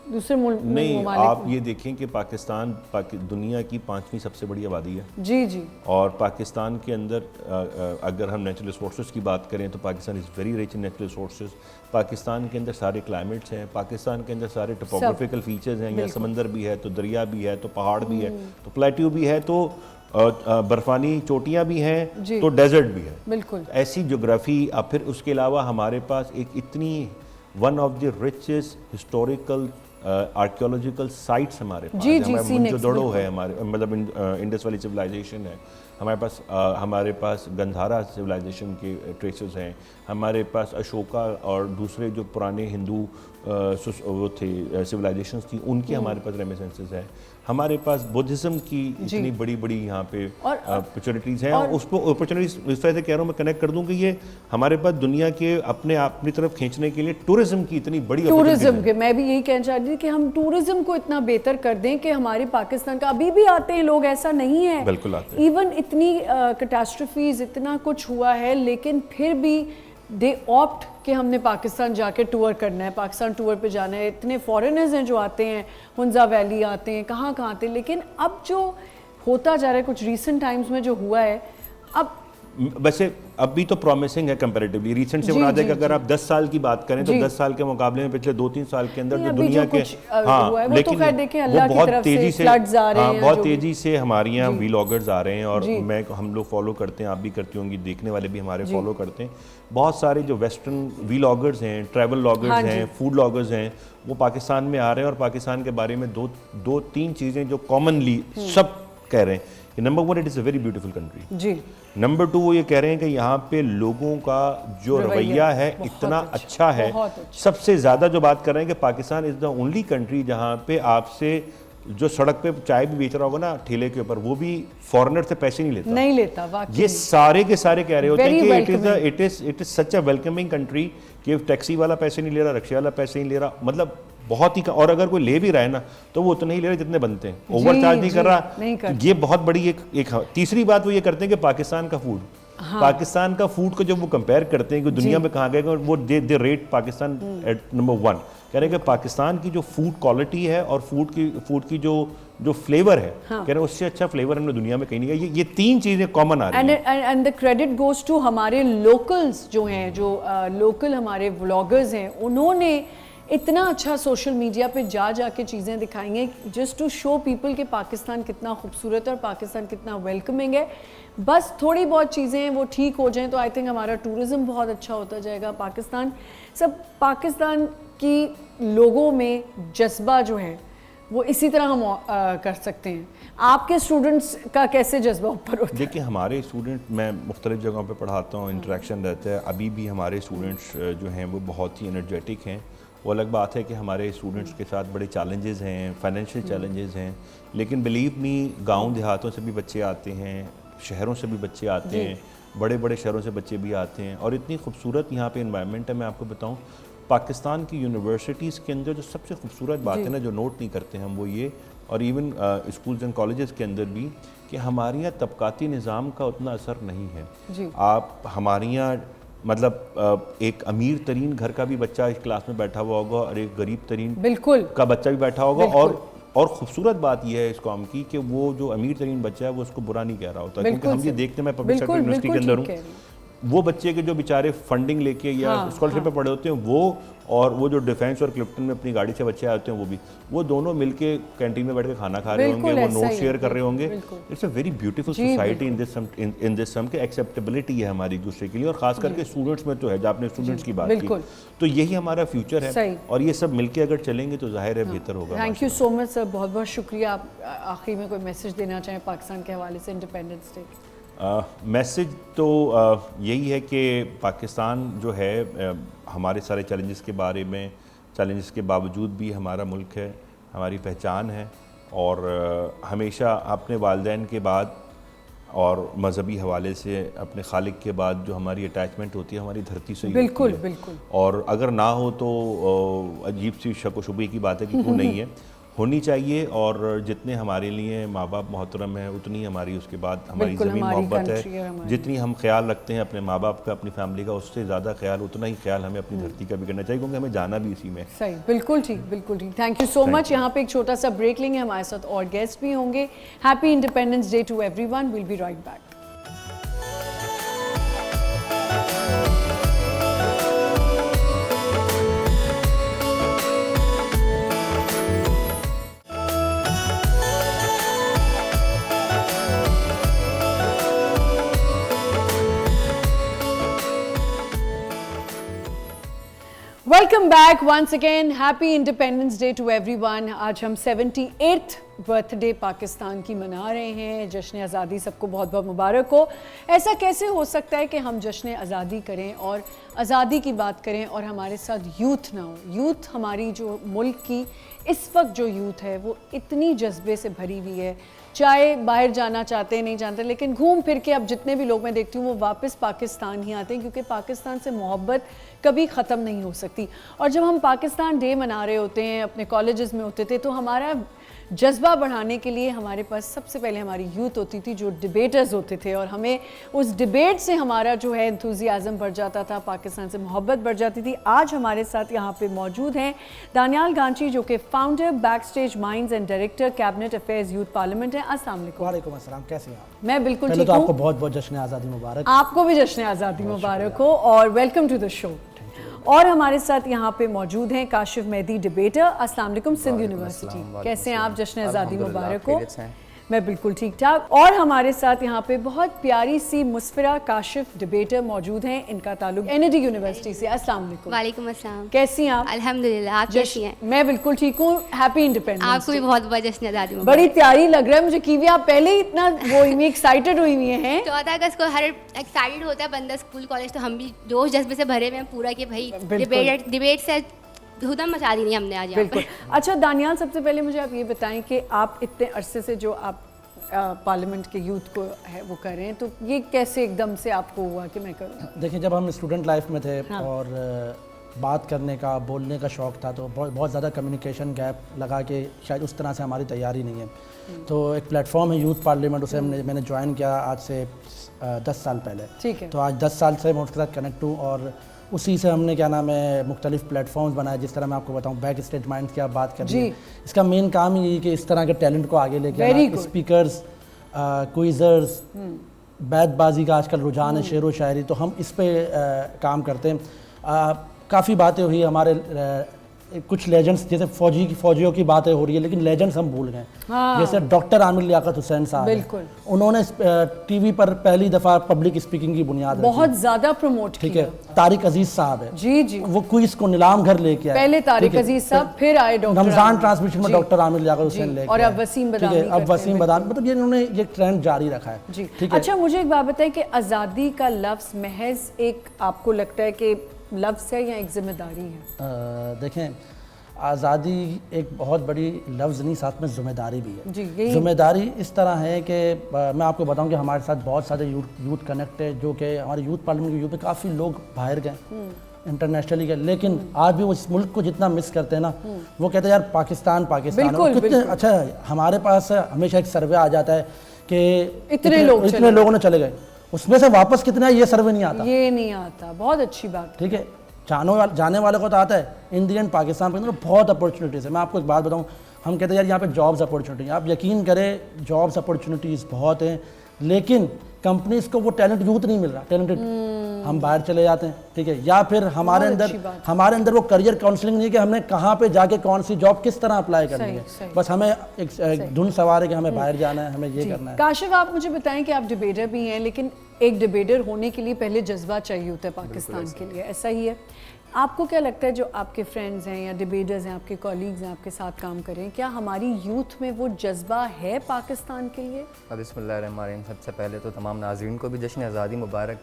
दूसरे मुल्क नहीं, आप ये देखें कि पाकिस्तान दुनिया की 5वीं सबसे बड़ी आबादी है। जी जी। और पाकिस्तान के अंदर अगर हम नेचुरल रिसोर्सेज की बात करें तो Pakistan is very rich in natural resources. Pakistan के अंदर सारे क्लाइमेट्स हैं, पाकिस्तान के अंदर सारे टोपोग्राफिकल फीचर्स हैं, या समंदर भी है तो दरिया भी है तो पहाड़ भी है तो प्लेट्यू भी है तो बर्फानी चोटियाँ भी हैं तो डेजर्ट भी है। बिल्कुल ऐसी ज्योग्राफी। अब फिर उसके अलावा हमारे पास एक इतनी one of the richest historical archaeological sites हमारे पास है। हमारे मोहनजोदड़ो है, हमारे मतलब इंडस वैली सिविलाइजेशन है, हमारे पास गंधारा सिविलाइजेशन के ट्रेसेस हैं, हमारे पास अशोका और दूसरे जो पुराने हिंदू वो थे सिविलाइजेशंस थी उनकी हमारे पास रेमिसेंसेस हैं, हमारे पास बुद्धिज़्म की इतनी बड़ी बड़ी यहाँ पे अपॉर्चुनिटीज़ हैं। और उसको अपॉर्चुनिटीज़ इस तरह से कह रहा हूँ, मैं कनेक्ट कर दूँ कि ये हमारे पास दुनिया के अपनी तरफ खींचने के लिए टूरिज्म की इतनी बड़ी टूरिज्म के, मैं भी यही कहना चाहती थी कि हम टूरिज्म को इतना बेहतर कर दें कि हमारे पाकिस्तान का अभी भी आते हैं लोग, ऐसा नहीं है, बिल्कुल आते हैं। इवन इतनी कैटास्ट्रोफीज इतना कुछ हुआ है लेकिन फिर भी दे ऑप्ट कि हमने पाकिस्तान जाके टूर करना है, पाकिस्तान टूर पे जाना है। इतने फॉरेनर्स हैं जो आते हैं, हुंजा वैली आते हैं, कहाँ आते हैं, लेकिन अब जो होता जा रहा है कुछ रीसेंट टाइम्स में जो हुआ है, अब वैसे अभी तो प्रॉमिसिंग है कंपैरेटिवली रिसेंट से बना देगा। अगर आप 10 साल की बात करें तो 10 साल के मुकाबले में पिछले 2-3 साल के अंदर जो दुनिया के लेकिन वो बहुत तेजी से बहुत तेजी से हमारे यहाँ व्लॉगर्स आ रहे हैं, और हम लोग फॉलो करते हैं, आप भी करती होंगी, देखने वाले भी हमारे फॉलो करते हैं। बहुत सारे जो वेस्टर्न व्लॉगर्स हैं, ट्रैवल व्लॉगर्स हैं, फूड व्लॉगर्स हैं, वो पाकिस्तान में आ रहे हैं और पाकिस्तान के बारे में 2-3 चीज़ें जो कॉमनली सब कह रहे हैं कि number 1 it is a very beautiful country जी। नंबर 2 वो ये कह रहे हैं कि यहाँ पे लोगों का जो रवैया है इतना अच्छा है। सबसे ज़्यादा जो बात कर रहे हैं कि Pakistan is the only country जहाँ पे आपसे जो सड़क पे चाय भी बेच रहा होगा ना ठेले के ऊपर, वो भी फॉरेनर से पैसे नहीं लेता। ये सारे के सारे कह रहे होते हैं कि it is such a welcoming country कि टैक्सी वाला पैसे नहीं ले रहा, रिक्शा वाला पैसे नहीं ले रहा, मतलब बहुत ही और अगर कोई ले भी रहा है ना तो वो उतना ही ले रहा है जितने बनते हैं, ओवर चार्ज नहीं कर रहा। ये बहुत बड़ी एक तीसरी बात वो ये करते हैं कि पाकिस्तान का फूड, पाकिस्तान का फूड को जब वो कंपेयर करते हैं कि दुनिया में कहाँ गए, वो दे रेट पाकिस्तान एट नंबर 1। कह रहे हैं कि पाकिस्तान की जो फूड क्वालिटी है और फूड की जो फ्लेवर है, कह रहे हैं उससे अच्छा फ्लेवर हमने दुनिया में कहीं नहीं है। ये 3 चीजें कॉमन आ रही हैं। And the credit goes to हमारे लोकल्स जो हैं, जो लोकल हमारे व्लॉगर्स हैं, उन्होंने इतना अच्छा सोशल मीडिया पे जाके चीज़ें दिखाएंगे जस्ट टू शो पीपल कि पाकिस्तान कितना खूबसूरत है और पाकिस्तान कितना वेलकमिंग है। बस थोड़ी बहुत चीज़ें वो ठीक हो जाएं तो आई थिंक हमारा टूरिज़्म बहुत अच्छा होता जाएगा। पाकिस्तान की लोगों में जज्बा जो है वो इसी तरह हम कर सकते हैं। आपके स्टूडेंट्स का कैसे जज्बा ऊपर होता है? देखिए हमारे स्टूडेंट, मैं मुख्तलिफ जगहों पे पढ़ाता हूँ, इंटरेक्शन रहता है, अभी भी हमारे स्टूडेंट्स जो हैं वो बहुत ही एनर्जेटिक हैं। वो अलग बात है कि हमारे स्टूडेंट्स के साथ बड़े चैलेंजेस हैं, फाइनेंशियल चैलेंजेस हैं, लेकिन बिलीव मी गांव देहातों से भी बच्चे आते हैं, शहरों से भी बच्चे आते हैं, बड़े बड़े शहरों से बच्चे भी आते हैं, और इतनी खूबसूरत यहाँ पे इन्वायरमेंट है। मैं आपको बताऊँ, पाकिस्तान की यूनिवर्सिटीज़ के अंदर जो सबसे खूबसूरत बात है ना, जो नोट नहीं करते हम, वो ये, और इवन स्कूल्स एंड कॉलेजेस के अंदर भी, कि हमारे यहाँ तबकाती निज़ाम का उतना असर नहीं है। आप हमारे यहाँ मतलब एक अमीर तरीन घर का भी बच्चा इस क्लास में बैठा हुआ होगा और एक गरीब तरीन बिल्कुल का बच्चा भी बैठा होगा, और खूबसूरत बात यह है इस कौम की कि वो जो अमीर तरीन बच्चा है वो उसको बुरा नहीं कह रहा होता, क्योंकि हम ये देखते हैं, मैं पब्लिक सेक्टर यूनिवर्सिटी के अंदर हूँ, वो बच्चे के जो बेचारे फंडिंग लेके या स्कॉलरशिप पे पढ़े होते हैं, वो और वो जो डिफेंस और क्लिफ्टन में अपनी गाड़ी से बच्चे आते हैं, वो दोनों मिलके कैंटीन में बैठ के खाना खा रहे होंगे, वो नोट शेयर कर रहे होंगे। It's a very beautiful society in this सम के एक्सेप्टेबिलिटी है हमारी एक दूसरे के लिए, और खास करके स्टूडेंट्स में तो है। जब आपने स्टूडेंट्स की बात की, तो यही हमारा फ्यूचर है, और ये सब मिलके अगर चलेंगे तो जाहिर है बेहतर होगा। Thank you so much sir, बहुत बहुत शुक्रिया। आप आखिरी में कोई मैसेज देना चाहें पाकिस्तान के हवाले से इंडिपेंडेंस डे? मैसेज तो यही है कि पाकिस्तान जो है हमारे सारे चैलेंजेस के बारे में, चैलेंजेस के बावजूद भी हमारा मुल्क है, हमारी पहचान है और हमेशा अपने वालिदैन के बाद और मजहबी हवाले से अपने खालिक के बाद जो हमारी अटैचमेंट होती है हमारी धरती से ही बिल्कुल होती है। बिल्कुल। और अगर ना हो तो अजीब सी शक व शुबे की बात है कि क्यों नहीं है, होनी चाहिए। और जितने हमारे लिए माँ बाप मोहतरम हैं उतनी हमारी उसके बाद हमारी ज़मीन मोहब्बत है। जितनी हम ख्याल रखते हैं अपने माँ बाप का, अपनी फैमिली का, उससे ज़्यादा ख्याल, उतना ही ख्याल हमें अपनी धरती का भी करना चाहिए, क्योंकि हमें जाना भी इसी में। सही, बिल्कुल ठीक, बिल्कुल ठीक। Thank you so much. यहाँ पे एक छोटा सा ब्रेक लेंगे, हमारे साथ और गेस्ट भी होंगे। Happy independence day to everyone. Will be right back. Welcome back once again. Happy independence day to everyone. आज हम 78th बर्थडे पाकिस्तान की मना रहे हैं। जश्न आज़ादी सबको बहुत बहुत मुबारक हो। ऐसा कैसे हो सकता है कि हम जश्न आज़ादी करें और आज़ादी की बात करें और हमारे साथ यूथ ना हो। यूथ हमारी जो मुल्क की इस वक्त जो यूथ है वो इतनी जज्बे से भरी हुई है, चाहे बाहर जाना चाहते हैं नहीं जानते, लेकिन घूम फिर के अब जितने भी लोग मैं देखती हूँ वो वापस पाकिस्तान ही आते हैं, क्योंकि पाकिस्तान से मोहब्बत कभी ख़त्म नहीं हो सकती। और जब हम पाकिस्तान डे मना रहे होते हैं, अपने कॉलेजेस में होते थे, तो हमारा जज्बा बढ़ाने के लिए हमारे पास सबसे पहले हमारी यूथ होती थी जो डिबेटर्स होते थे, और हमें उस डिबेट से हमारा जो है एंथुजियाज़म बढ़ जाता था, पाकिस्तान से मोहब्बत बढ़ जाती थी। आज हमारे साथ यहाँ पे मौजूद हैं दानियाल गांची, जो कि founder, back stage minds and director, cabinet affairs, youth parliament है। अस्सलाम वालेकुम। वालेकुम अस्सलाम, कैसे हैं आप? मैं बिल्कुल ठीक हूँ। तो आपको बहुत बहुत जश्न आज़ादी मुबारक। आपको भी जश्न आज़ादी मुबारक हो और वेलकम टू द शो। और हमारे साथ यहाँ पे मौजूद हैं काशिफ मेहदी, डिबेटर। अस्सलाम वालेकुम, सिंध यूनिवर्सिटी। कैसे हैं आप? जश्न आज़ादी मुबारक हो। मैं बिल्कुल ठीक ठाक। और हमारे साथ यहाँ पे बहुत प्यारी सी मुस्फिरा काशिफ, डिबेटर मौजूद हैं। इनका ताल्लुक एनडी यूनिवर्सिटी से। अस्सलाम वालेकुम। वालेकुम अस्सलाम। कैसी हैं आप? अल्हम्दुलिल्लाह, आप कैसी हैं? मैं बिल्कुल ठीक हूँ। Happy independence. आपको भी बहुत बहुत जश्न आज़ादी मुबारक। बड़ी प्यारी लग रहा है मुझे कीवी, आप पहले ही इतना वो एक्साइटेड हुई हुई हैं। 14 अगस्त को हर एक्साइटेड होता है बंदा, स्कूल कॉलेज, तो हम भी जोश जज्बे से भरे हुए हैं पूरा कि भाई डिबेट से धूम मचा दी नहीं हमने आज यहाँ पर। अच्छा दानियाल, सबसे पहले मुझे आप ये बताएं कि आप इतने अरसे से जो आप पार्लियामेंट के यूथ को है वो कर रहे हैं, तो ये कैसे एकदम से आपको हुआ कि मैं करूँ? देखिए, जब हम स्टूडेंट लाइफ में थे, हाँ। और बात करने का, बोलने का शौक़ था, तो बहुत ज़्यादा कम्युनिकेशन गैप लगा के शायद उस तरह से हमारी तैयारी नहीं है। तो एक प्लेटफॉर्म है यूथ पार्लियामेंट, उसे मैंने ज्वाइन किया आज से 10 साल पहले। ठीक है। तो आज 10 साल से मैं उसके साथ कनेक्ट हूँ, और उसी से हमने क्या नाम है मुख्तलिफ प्लेटफॉर्म्स बनाए। जिस तरह मैं आपको बताऊं, बैक स्टेज माइंड्स की आप बात कर रही हैं, इसका मेन काम ही कि इस तरह के टैलेंट को आगे लेके आना। स्पीकर्स, क्विज़र्स, बैतबाजी का आजकल रुझान है, शेर व शायरी, तो हम इस पे काम करते हैं। काफ़ी बातें हुई हमारे, कुछ लेजेंड्स, जैसे फौजियों की बातें हो रही है, लेकिन लेजेंड्स हम भूल गए। हाँ। जैसे डॉक्टर आमिर लियाकत हुसैन साहब, बिल्कुल, उन्होंने टीवी पर पहली दफ़ा पब्लिक स्पीकिंग की बुनियाद बहुत ज़्यादा प्रमोट ठीक है। तारिक अजीज साहब है, जी जी, वो क्विज को नीलाम घर लेके आए। पहले तारिक अजीज साहब, फिर आए डॉक्टर रमजान ट्रांसमिशन में डॉक्टर आमिर लियाकत हुसैन लेके, और अब वसीम बदामी। अब वसीम बदामी, मतलब ये इन्होंने ये ट्रेंड जारी रखा है जी। ठीक है। अच्छा, मुझे एक बात बताएं कि आज़ादी का लफ्ज़ महज एक, आपको लगता है कि लफ्ज़ है या एक जिम्मेदारी है? देखें, आज़ादी एक बहुत बड़ी लफ्ज़ नहीं, साथ में ज़िम्मेदारी भी है जी। ज़िम्मेदारी इस तरह है कि मैं आपको बताऊं कि हमारे साथ बहुत सारे यूथ कनेक्ट है, जो कि हमारे यूथ पार्लियामेंट के यूथ में काफ़ी लोग बाहर गए, इंटरनेशनली गए, लेकिन आज भी वो इस मुल्क को जितना मिस करते हैं ना, वो कहते हैं यार पाकिस्तान कितने अच्छा। हमारे पास हमेशा एक सर्वे आ जाता है कि इतने लोगों ने चले गए, उसमें से वापस कितना है ये सर्वे नहीं आता। ये नहीं आता, बहुत अच्छी बात। ठीक है, जाने वाले को तो आता है। इन दी एंड पाकिस्तान के अंदर बहुत अपॉर्चुनिटीज़ है। मैं आपको एक बात बताऊं, हम कहते हैं यार यहाँ पे जॉब्स अपॉर्चुनिटी, आप यकीन करें जॉब्स अपॉर्चुनिटीज़ बहुत हैं, लेकिन कंपनीज को वो टैलेंट यूथ नहीं मिल रहा, टैलेंटेड। हम बाहर चले जाते हैं, ठीक है, या फिर हमारे अंदर वो करियर काउंसलिंग नहीं है कि हमने कहाँ पे जाके कौन सी जॉब किस तरह अप्लाई करनी है। बस हमें एक धुन सवार है कि हमें बाहर जाना है, हमें ये करना है। काशिफ, आप मुझे बताएं कि आप डिबेटर भी हैं, लेकिन एक डिबेटर होने के लिए पहले जज्बा चाहिए होता है पाकिस्तान के लिए, ऐसा ही है? आपको क्या लगता है जो आपके फ्रेंड्स हैं या डिबेटर्स हैं, आपके कॉलीग्स हैं, आपके साथ काम कर रहे हैं, क्या हमारी यूथ में वो जज्बा है पाकिस्तान के लिए? बिस्मिल्लाहिर्रहमानिर्रहीम। सबसे पहले तो तमाम नाज़रीन को भी जश्न आज़ादी मुबारक।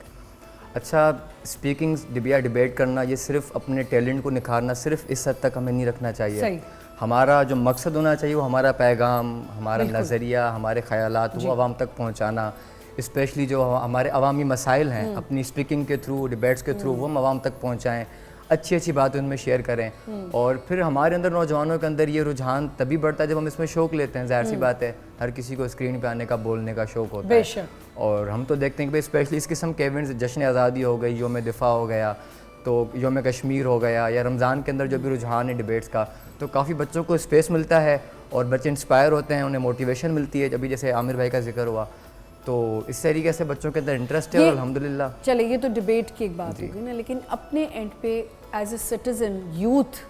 अच्छा, स्पीकिंग या डिबेट करना, ये सिर्फ अपने टैलेंट को निखारना, सिर्फ इस हद तक हमें नहीं रखना चाहिए। सही। हमारा जो मकसद होना चाहिए वो हमारा पैगाम, हमारा नज़रिया, हमारे ख़यालात वो आवाम तक पहुँचाना। स्पेशली जो हमारे अवामी मसाइल हैं, अपनी स्पीकिंग के थ्रू, डिबेट्स के थ्रू वो हम आवाम तक पहुँचाएँ, अच्छी अच्छी बातें उनमें शेयर करें। और फिर हमारे अंदर, नौजवानों के अंदर ये रुझान तभी बढ़ता है जब हम इसमें शौक़ लेते हैं। ज़ाहिर सी बात है, हर किसी को स्क्रीन पे आने का, बोलने का शौक़ होता है। और हम तो देखते हैं कि भाई स्पेशली इस किस्म के इवेंट्स, जश्न आज़ादी हो गई, योम दिफा हो गया, तो योम कश्मीर हो गया, या रमज़ान के अंदर जो भी रुझान है डिबेट्स का, तो काफ़ी बच्चों को स्पेस मिलता है और बच्चे इंस्पायर होते हैं, उन्हें मोटिवेशन मिलती है। अभी जैसे आमिर भाई का जिक्र हुआ, तो इस तरीके से बच्चों के अंदर इंटरेस्ट है और अल्हम्दुलिल्लाह। चले, ये तो डिबेट की एक बात होगी ना, लेकिन अपने एंड पे एज ए सिटीजन, यूथ,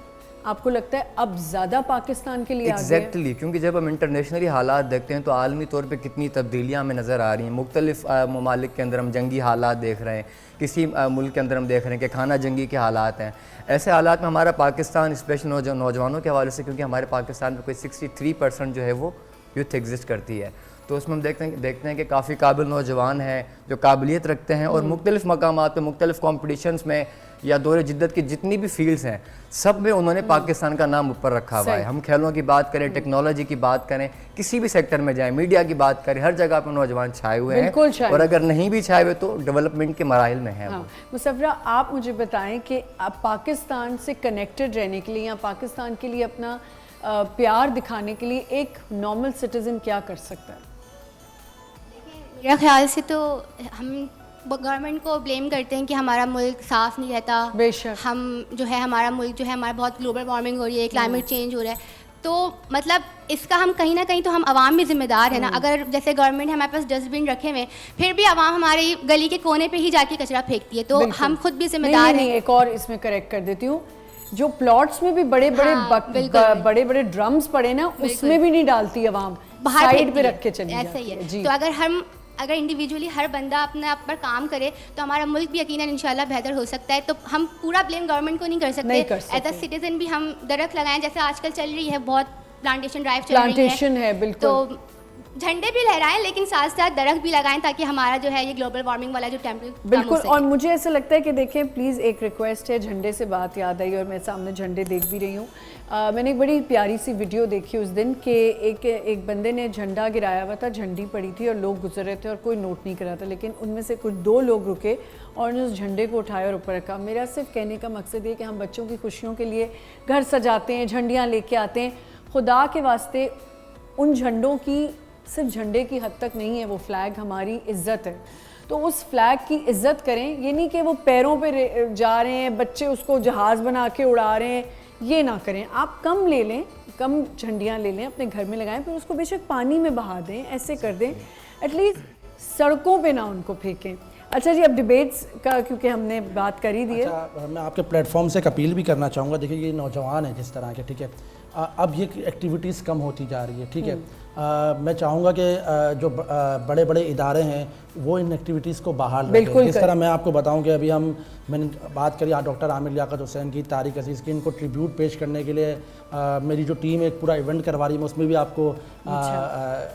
आपको लगता है अब ज़्यादा पाकिस्तान के लिए एग्जैक्टली क्योंकि जब हम इंटरनेशनली हालात देखते हैं तो आलमी तौर पे कितनी तब्दीलियाँ हमें नज़र आ रही हैं। मुख्तलिफ ममालिक के अंदर हम जंगी हालात देख रहे हैं, किसी मुल्क के अंदर हम देख रहे हैं कि खाना जंगी के हालात हैं। ऐसे हालात में हमारा पाकिस्तान, स्पेशल नौजवानों के हवाले से, क्योंकि हमारे पाकिस्तान में कोई 63% जो है वो यूथ एग्जिस्ट करती है, तो उसमें हम देखते हैं कि काफ़ी काबिल नौजवान हैं जो काबिलियत रखते हैं और मुख्तलिफ मकामात पे, मुख्तलिफ कॉम्पिटिशन्स में या दौरे जिद्दत की जितनी भी फील्ड्स हैं, सब में उन्होंने पाकिस्तान का नाम ऊपर रखा हुआ है। हम खेलों की बात करें, टेक्नोलॉजी की बात करें, किसी भी सेक्टर में जाएं, मीडिया की बात करें, हर जगह पर नौजवान छाए हुए हैं, और अगर नहीं भी छाए हुए तो डेवलपमेंट के मराहिल में हैं। मुसव्वरा, आप मुझे बताएं कि आप पाकिस्तान से कनेक्टेड रहने के लिए या पाकिस्तान के लिए अपना प्यार दिखाने के लिए एक नॉर्मल सिटीजन क्या कर सकता है? मेरा ख्याल से तो हम गवर्नमेंट को ब्लेम करते हैं कि हमारा मुल्क साफ़ नहीं रहता। बेशक। हम जो है, हमारा मुल्क जो है, हमारा बहुत ग्लोबल वार्मिंग हो रही है, क्लाइमेट चेंज हो रहा है, तो मतलब इसका हम कहीं ना कहीं तो हम आवाम भी जिम्मेदार है ना। अगर जैसे गवर्नमेंट हमारे पास डस्टबिन रखे हुए, फिर भी आवाम हमारी गली के कोने पे ही जाके कचरा फेंकती है, तो हम खुद भी जिम्मेदार हैं। एक और इसमें करेक्ट कर देती हूँ, जो प्लॉट्स में भी बड़े बड़े ड्रम्स पड़े ना, उसमें भी नहीं डालती आवाम, साइड पे रख के चली ऐसा ही है। तो अगर इंडिविजुअली हर बंदा अपने आप पर काम करे तो हमारा मुल्क भी यकीनन इंशाल्लाह बेहतर हो सकता है। तो हम पूरा ब्लेम गवर्नमेंट को नहीं कर सकते। एज अ सिटीजन भी हम दरख्त लगाएं, जैसे आजकल चल रही है, बहुत प्लांटेशन ड्राइव चल रही है, बिल्कुल। तो झंडे भी लहराएं, लेकिन साथ साथ दरख्त भी लगाएं, ताकि हमारा जो है ये ग्लोबल वार्मिंग वाला जो टेम्परेचर, बिल्कुल। और मुझे ऐसा लगता है कि देखें, प्लीज़ एक रिक्वेस्ट है, झंडे से बात याद आई और मैं सामने झंडे देख भी रही हूँ। मैंने एक बड़ी प्यारी सी वीडियो देखी उस दिन कि एक बंदे ने झंडा गिराया हुआ था, झंडी पड़ी थी और लोग गुजर रहे थे और कोई नोट नहीं करा था, लेकिन उनमें से कुछ 2 लोग रुके और उस झंडे को उठाया और ऊपर रखा। मेरा सिर्फ कहने का मकसद ये कि हम बच्चों की खुशियों के लिए घर सजाते हैं, झंडियाँ लेके आते हैं, खुदा के वास्ते उन झंडों की, सिर्फ झंडे की हद तक नहीं है, वो फ्लैग हमारी इज़्ज़त है, तो उस फ्लैग की इज़्ज़त करें। ये नहीं कि वो पैरों पे जा रहे हैं, बच्चे उसको जहाज़ बना के उड़ा रहे हैं, ये ना करें। आप कम ले लें, कम झंडियाँ ले लें, अपने घर में लगाएं, फिर उसको बेशक पानी में बहा दें, ऐसे कर दें, एटलीस्ट सड़कों पे ना उनको फेंकें। अच्छा जी, अब डिबेट्स का क्योंकि हमने बात कर ही दी है। अच्छा, मैं आपके प्लेटफॉर्म से एक अपील भी करना चाहूँगा। देखिए, ये नौजवान है जिस तरह के, ठीक है, अब ये एक्टिविटीज़ कम होती जा रही है, ठीक है। मैं चाहूँगा कि जो बड़े बड़े इदारे हैं वो इन एक्टिविटीज़ को बहाल रखें। जिस तरह मैं आपको बताऊँ कि अभी मैंने बात करी डॉक्टर आमिर लियाकत हुसैन की, तारिक अजीज़ की, इनको ट्रिब्यूट पेश करने के लिए मेरी जो टीम एक पूरा इवेंट करवा रही है, मैं उसमें भी आपको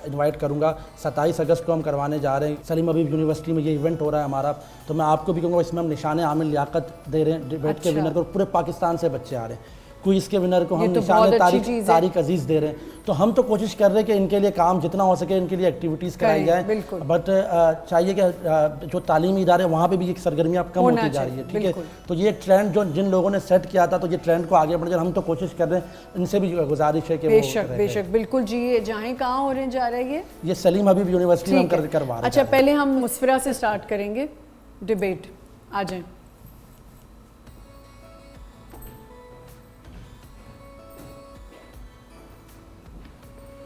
इनवाइट करूँगा। 27 अगस्त को हम करवाने जा रहे हैं, सलीम हबीब यूनिवर्सिटी में ये इवेंट हो रहा है हमारा। तो मैं आपको भी कहूँगा, इसमें हम निशान आमिर लियाकत दे रहे हैं, डिबेट के विनर को पूरे पाकिस्तान से बच्चे आ रहे हैं, क्विज़ के विनर को हम निशान तारिक अजीज़ दे रहे हैं। तो हम तो कोशिश कर रहे हैं कि इनके लिए काम जितना हो सके, इनके लिए एक्टिविटीज़ कराई जाए, बट चाहिए कि जो तालीमी इदारे वहाँ पे भी एक सरगर्मियाँ कम होती जा रही है, ठीक है। तो ये ट्रेंड जो जिन लोगों ने सेट किया था, तो ये ट्रेंड को आगे बढ़ जाए, हम तो कोशिश कर रहे हैं, इनसे भी गुजारिश है कि बेशक बिल्कुल जी। ये जहाँ कहाँ होने जा रहा है, ये सलीम हबीब यूनिवर्सिटी में हम करवा रहे हैं। अच्छा, पहले हम मुस्फिरा से स्टार्ट करेंगे डिबेट, आ जाएं।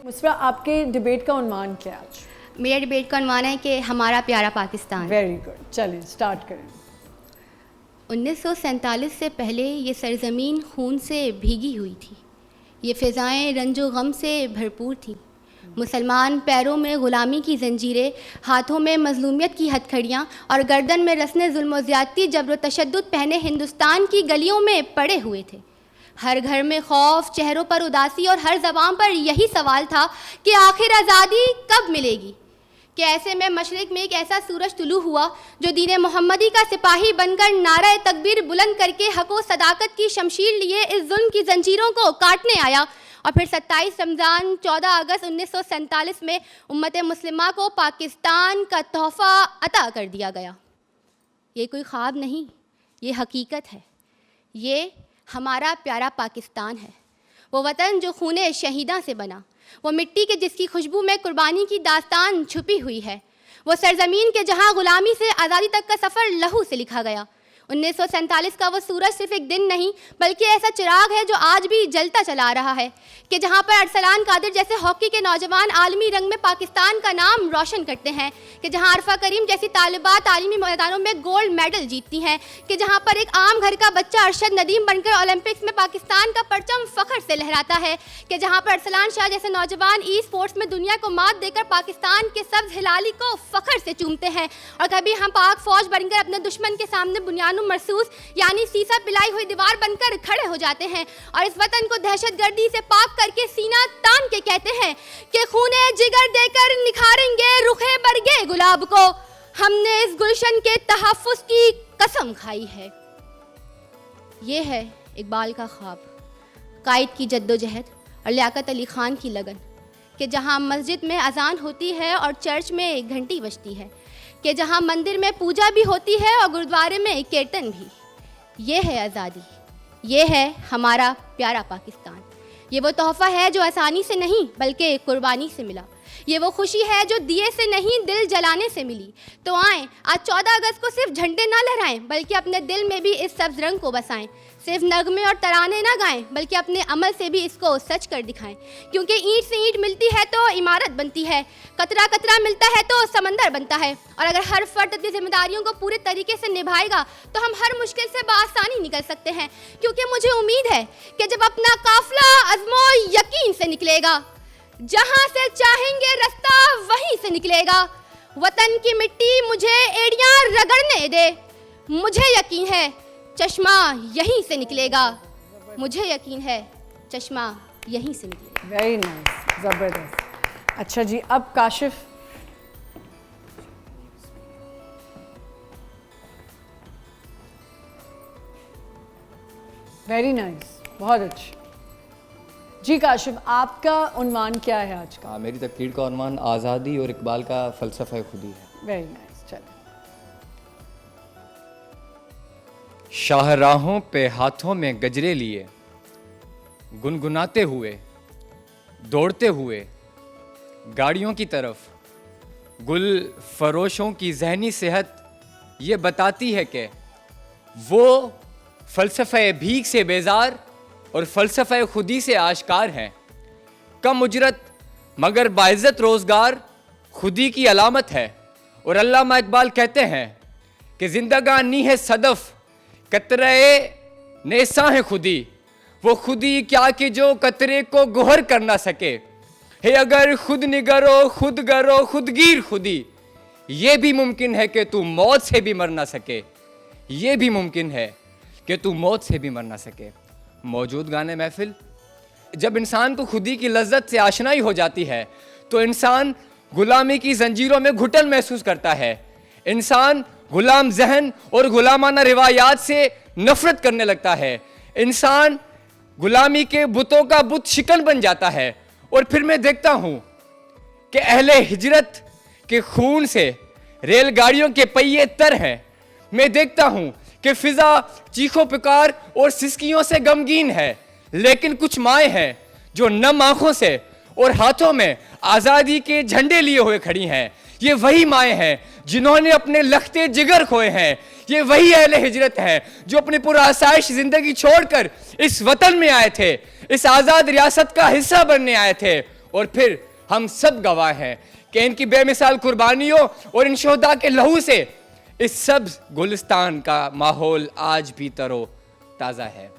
मुस्फिरा, आपके डिबेट का उन्वान क्या है आज? मेरा डिबेट का उन्वान है कि हमारा प्यारा पाकिस्तान। वेरी गुड, चलें स्टार्ट करें। 1947 से पहले ये सरज़मीन खून से भीगी हुई थी, ये फ़िज़ाएँ रंजो गम से भरपूर थी, मुसलमान पैरों में ग़ुलामी की जंजीरें, हाथों में मजलूमियत की हथकड़ियाँ और गर्दन में रस्ने जुल्म व ज़्यादती जबर व तशद्दुद पहने हिंदुस्तान की गलियों में पड़े हुए थे। हर घर में खौफ, चेहरों पर उदासी और हर ज़बान पर यही सवाल था कि आखिर आज़ादी कब मिलेगी। कि ऐसे में मशरिक़ में एक ऐसा सूरज तुलू हुआ जो दीन मोहम्मदी का सिपाही बनकर नारा तकबीर बुलंद करके हक़ व सदाकत की शमशीर लिए इस जुल्म की जंजीरों को काटने आया। और फिर 27 रमज़ान 14 अगस्त 1947 में उम्मत मुस्लिमा को पाकिस्तान का तोहफ़ा अता कर दिया गया। ये कोई ख्वाब नहीं, ये हकीकत है। ये हमारा प्यारा पाकिस्तान है, वो वतन जो खूने शहीदा से बना, वो मिट्टी के जिसकी खुशबू में कुर्बानी की दास्तान छुपी हुई है, वो सरजमीन के जहाँ ग़ुलामी से आज़ादी तक का सफ़र लहू से लिखा गया। 1947 का वो सूरज सिर्फ एक दिन नहीं बल्कि ऐसा चिराग है जो आज भी जलता चला आ रहा है कि जहाँ पर अरसलान कादिर जैसे हॉकी के नौजवान आलमी रंग में पाकिस्तान का नाम रोशन करते हैं, कि जहाँ अरफा करीम जैसी तालिबात आलमी मैदानों में गोल्ड मेडल जीतती हैं, कि जहाँ पर एक आम घर का बच्चा अरशद नदीम बनकर ओलंपिक्स में पाकिस्तान का परचम फ़ख्र से लहराता है, कि जहाँ पर अरसलान शाह जैसे नौजवान ई स्पोर्ट्स में दुनिया को मात देकर पाकिस्तान के सब्ज़ हिलाली को फ़ख्र से चूमते हैं। और कभी हम पाक फ़ौज बनकर अपने दुश्मन के सामने बुनियाद मरसूस यानी सीसा पिलाई हुई दीवार बनकर खड़े हो जाते हैं और इस वतन को दहशतगर्दी से पाक करके सीना तान के कहते हैं कि खूने जिगर देकर निखारेंगे रुखे बरगे गुलाब को, हमने इस गुलशन के तहफ़्फ़ुज़ की कसम खाई है। ये है इकबाल का ख्वाब, कायद की जद्दोजहद और लियाकत अली ख़ान की लगन, कि जहाँ मस्जिद में अजान होती है और चर्च में घंटी बजती है, कि जहाँ मंदिर में पूजा भी होती है और गुरुद्वारे में कीर्तन भी। ये है आज़ादी, ये है हमारा प्यारा पाकिस्तान। ये वो तोहफ़ा है जो आसानी से नहीं बल्कि कुर्बानी से मिला। ये वो खुशी है जो दिए से नहीं दिल जलाने से मिली। तो आएँ आज 14 अगस्त को सिर्फ झंडे ना लहराएं बल्कि अपने दिल में भी इस सब्ज़ रंग को बसाएं। सिर्फ नगमे और तराने ना गाएं बल्कि अपने अमल से भी इसको सच कर दिखाएं। क्योंकि ईंट से ईंट मिलती है तो इमारत बनती है, कतरा कतरा मिलता है तो समंदर बनता है। और अगर हर फर्द अपनी जिम्मेदारियों को पूरे तरीके से निभाएगा तो हम हर मुश्किल से बआसानी निकल सकते हैं। क्योंकि मुझे उम्मीद है कि जब अपना काफिला अज़्मो यकीन से निकलेगा, जहाँ से चाहेंगे रास्ता वहीं से निकलेगा। वतन की मिट्टी मुझे एड़ियाँ रगड़ने दे, मुझे यकीन है चश्मा यहीं से निकलेगा, मुझे यकीन है चश्मा यहीं से निकलेगा। वेरी नाइस, ज़बरदस्त। अच्छा जी, अब काशिफ, वेरी नाइस, बहुत अच्छी जी। काशिफ, आपका उन्वान क्या है आज का? मेरी तकरीर का उन्वान आज़ादी और इकबाल का फ़लसफ़ा खुदी है। वेरी नाइस, चलिए। शाहराहों पे हाथों में गजरे लिए, गुनगुनाते हुए दौड़ते हुए गाड़ियों की तरफ, गुल फरोशों की जहनी सेहत ये बताती है कि वो फ़लसफ़े भीख से बेजार और फ़लसफ़े खुदी से आश्कार हैं। कम उजरत मगर बाइज़्ज़त रोज़गार खुदी की अलामत है। और अल्लामा इकबाल कहते हैं कि ज़िंदगानी है सदफ़ कतरे नेसा है खुदी, वो खुदी क्या कि जो कतरे को गोहर कर ना सके। है अगर खुद निगरो खुद गरो खुदगीर खुदी, ये भी मुमकिन है कि तू मौत से भी मर ना सके, ये भी मुमकिन है कि तू मौत से भी मर ना सके। मौजूद गाने महफिल, जब इंसान को खुदी की लज्जत से आशनाई हो जाती है तो इंसान गुलामी की जंजीरों में घुटन महसूस करता है। इंसान गुलाम जहन और गुलामाना रिवायात से नफरत करने लगता है। इंसान गुलामी के बुतों का बुत शिकन बन जाता है। और फिर मैं देखता हूँ कि अहले हिजरत के खून से रेलगाड़ियों के पहिए तर हैं। मैं देखता हूँ कि फिजा चीखों पुकार और सिसकियों से गमगीन है। लेकिन कुछ माएँ हैं जो नम आंखों से और हाथों में आज़ादी के झंडे लिए हुए खड़ी हैं। ये वही माएँ हैं जिन्होंने अपने लखते जिगर खोए हैं। ये वही अहले हिजरत हैं जो अपनी पुरआसाइश जिंदगी छोड़कर इस वतन में आए थे, इस आज़ाद रियासत का हिस्सा बनने आए थे। और फिर हम सब गवाह हैं कि इनकी बेमिसाल कुर्बानियों और इन शोहदा के लहू से इस सब्ज़ गुलिस्तान का माहौल आज भी तरो ताज़ा है।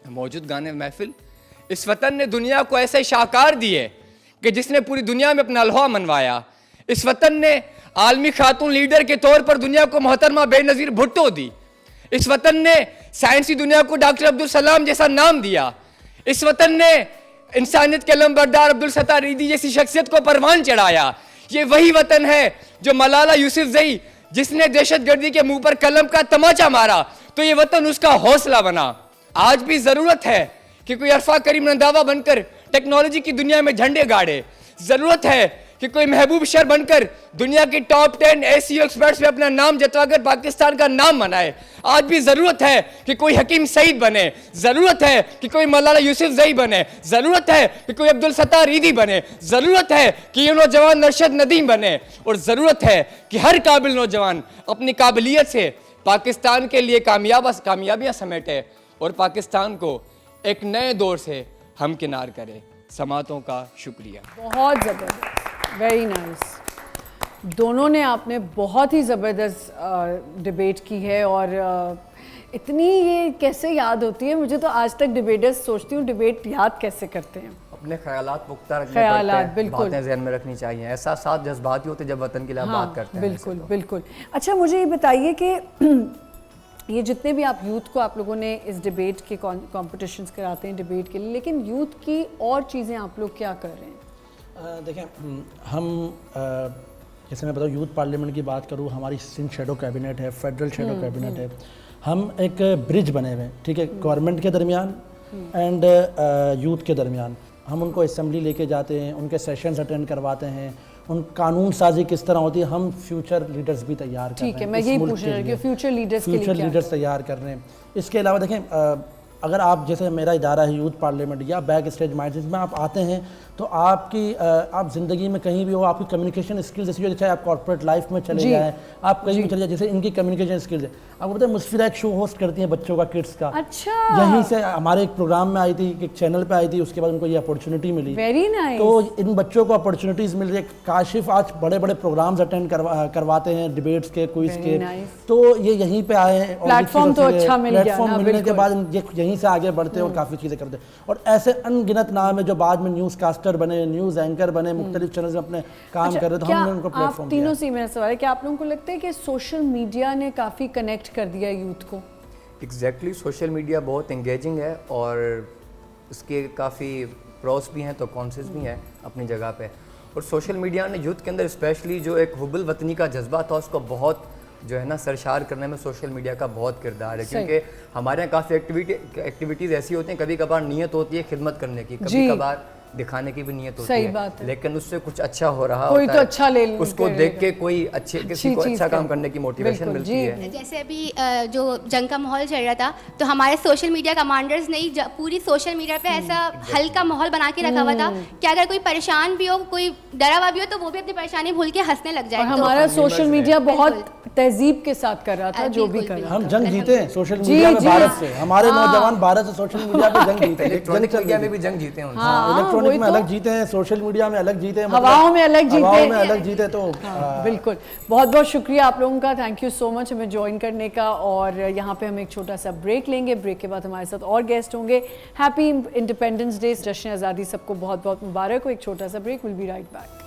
मौजूद गाने महफिल, इस वतन ने दुनिया को ऐसे शाहकार दिए कि जिसने पूरी दुनिया में अपना लोहा मनवाया। इस वतन ने आलमी खातून लीडर के तौर पर दुनिया को मोहतरमा बेनज़ीर भुट्टो दी। इस वतन ने साइंसी दुनिया को डॉक्टर अब्दुल सलाम जैसा नाम दिया। इस वतन ने इंसानियत के लंबरदार अब्दुल सत्तार ईदी जैसी शख्सियत को परवान चढ़ाया। ये वही वतन है जो मलाला यूसुफजई जिसने दहशतगर्दी के मुंह पर कलम का तमाचा मारा तो ये वतन उसका हौसला बना। आज भी जरूरत है कि कोई अरफा करीम रंधावा बनकर टेक्नोलॉजी की दुनिया में झंडे गाड़े। जरूरत है कि कोई महबूब शर बनकर दुनिया की टॉप 10 एसईओ एक्सपर्ट्स में अपना नाम जतवाकर पाकिस्तान का नाम बनाए। आज भी जरूरत है कि कोई हकीम सईद बने। जरूरत है कि कोई मौलाना यूसुफजई बने। जरूरत है कि कोई अब्दुल सत्तार ईदी बने। जरूरत है कि ये नौजवान नरशद नदीम बने। और जरूरत है कि हर काबिल नौजवान अपनी काबिलियत से पाकिस्तान के लिए कामयाबियां समेटे और पाकिस्तान को एक नए दौर से हमकिनार करे। समातों का शुक्रिया। बहुत ज़बरदस्त, वेरी नाइस। दोनों ने आपने बहुत ही ज़बरदस्त डिबेट की है और इतनी ये कैसे याद होती है। मुझे तो आज तक डिबेटर्स सोचती हूँ डिबेट याद कैसे करते हैं। अपने ख्यालात पुख्ता रखने ख्यालात, पड़ते हैं, बिल्कुल। बातें जहन में रखनी चाहिए। ऐसा साथ जज्बाती होते जब वतन के लिए आप हाँ, बात करते हैं। बिल्कुल बिल्कुल। अच्छा मुझे ये बताइए कि ये जितने भी आप यूथ को आप लोगों ने इस डिबेट के कॉम्पिटिशन्स कराते हैं डिबेट के लिए, लेकिन यूथ की और चीज़ें आप लोग क्या कर रहे हैं? देखें हम जैसे मैं बताऊँ यूथ पार्लियामेंट की बात करूँ, हमारी सिंध शेडो कैबिनेट है, फेडरल शेडो कैबिनेट है। हम एक ब्रिज बने हुए हैं, ठीक है, गवर्नमेंट के दरमियान एंड यूथ के दरमियान। हम उनको असेंबली लेके जाते हैं, उनके सेशंस अटेंड करवाते हैं, उन कानून साजी किस तरह होती है। हम फ्यूचर लीडर्स भी तैयार कर रहे हैं। ठीक है, मैं यही पूछ रही हूँ कि फ्यूचर लीडर्स के लिए फ्यूचर क्या लीडर्स तैयार कर रहे हैं। इसके अलावा देखें अगर आप जैसे मेरा इदारा है यूथ पार्लियामेंट या बैक स्टेज माइंड्स में आप आते हैं तो आपकी आप ज़िंदगी में कहीं भी हो आपकी कम्युनिकेशन स्किल्स जैसी हो, चाहे आप कॉर्पोरेट लाइफ में चले जाएँ, आप कहीं भी चले जाए, जैसे इनकी कम्युनिकेशन स्किल्स है। आपको पता है मुस्फिरा एक शो होस्ट करती हैं बच्चों का, किड्स का। अच्छा, यहीं से हमारे एक प्रोग्राम में आई थी, एक चैनल पे आई थी, उसके बाद उनको ये अपॉर्चुनिटी मिली। Very nice. तो इन बच्चों को अपॉर्चुनिटीज़ मिल रही है। काशिफ आज बड़े बड़े प्रोग्राम्स अटेंड करवाते हैं, डिबेट्स के, क्विज के। तो ये यहीं पे आए हैं, प्लेटफॉर्म तो अच्छा मिल गया ना। प्लेटफॉर्म मिलने के बाद ये यहीं से आगे बढ़ते हैं और काफ़ी चीज़ें करते हैं। और ऐसे अनगिनत नाम है जो बाद में न्यूज़ कास्टर बने, न्यूज़ एंकर बने, मुख्तलिफ चैनल्स में अपने काम कर रहे थे। हमने उनको प्लेटफॉर्म दिया। तीनों से मेरा सवाल है कि आप लोगों को लगता है कि सोशल मीडिया ने काफ़ी कनेक्ट कर दिया यूथ को? एग्जैक्टली, सोशल मीडिया बहुत इंगेजिंग है और उसके काफ़ी प्रोस भी हैं तो कॉन्सेस भी हैं अपनी जगह पे। और सोशल मीडिया ने यूथ के अंदर स्पेशली जो एक हुब्बुल वतनी का जज्बा था उसको बहुत जो है ना सरशार करने में सोशल मीडिया का बहुत किरदार है। क्योंकि हमारे यहाँ काफ़ी एक्टिविटीज़ ऐसी होती हैं, कभी कभार नीयत होती है खिदमत करने की, कभी कभार दिखाने की भी नियत होती है, लेकिन उससे कुछ अच्छा हो रहा कोई होता तो है, अच्छा ले उसको देख के कोई किसी को अच्छा काम करने की मोटिवेशन मिलती है। जैसे अभी जो जंग का माहौल चल रहा था तो हमारे सोशल मीडिया कमांडर्स ने पूरी सोशल मीडिया पे ऐसा हल्का माहौल बना के रखा हुआ था कि अगर कोई परेशान भी हो, कोई डरा हुआ भी हो, तो वो भी अपनी परेशानी भूल के हंसने लग जाए। हमारा सोशल मीडिया बहुत तहजीब के साथ कर रहा था जो भी कर रहा था। हम जंग जीते हैं सोशल मीडिया में भारत से। हमारे नौजवान भारत से सोशल मीडिया पे जंग जीते हैं। इलेक्ट्रॉनिक मीडिया में भी जंग जीते हैं। इलेक्ट्रॉनिक में अलग जीते हैं, सोशल मीडिया में अलग जीते हैं, हवाओं में अलग जीते हैं। हवाओं में अलग जीते तो बिल्कुल। बहुत बहुत शुक्रिया आप लोगों का, थैंक यू सो मच हमें ज्वाइन करने का। और यहाँ पे हम एक छोटा सा ब्रेक लेंगे, ब्रेक के बाद हमारे साथ और गेस्ट होंगे। हैप्पी इंडिपेंडेंस डे, जश्न आज़ादी सबको बहुत बहुत मुबारक हो। एक छोटा सा break, will be right back.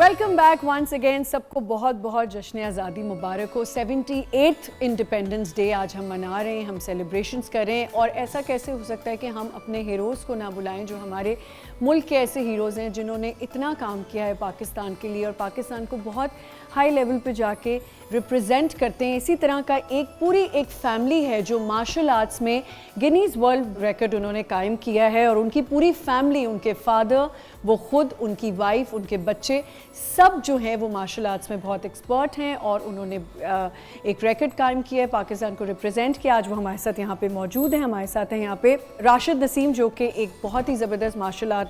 Welcome back once again. सबको बहुत बहुत जश्न आज़ादी मुबारक हो। 78th इंडिपेंडेंस डे आज हम मना रहे हैं, हम सेलिब्रेशंस कर रहे हैं। और ऐसा कैसे हो सकता है कि हम अपने हीरोज़ को ना बुलाएं, जो हमारे मुल्क के ऐसे हीरोज़ हैं जिन्होंने इतना काम किया है पाकिस्तान के लिए और पाकिस्तान को बहुत हाई लेवल पे जाके रिप्रेजेंट करते हैं। इसी तरह का एक फैमिली है जो मार्शल आर्ट्स में गिनीज़ वर्ल्ड रिकॉर्ड उन्होंने कायम किया है। और उनकी पूरी फैमिली, उनके फादर, वो खुद, उनकी वाइफ, उनके बच्चे, सब जो हैं वो मार्शल आर्ट्स में बहुत एक्सपर्ट हैं और उन्होंने एक रिकॉर्ड कायम किया है, पाकिस्तान को रिप्रेजेंट किया। आज वो हमारे साथ यहाँ पे मौजूद हैं। हमारे साथ हैं यहाँ पे राशिद नसीम, जो कि एक बहुत ही ज़बरदस्त मार्शल आर्ट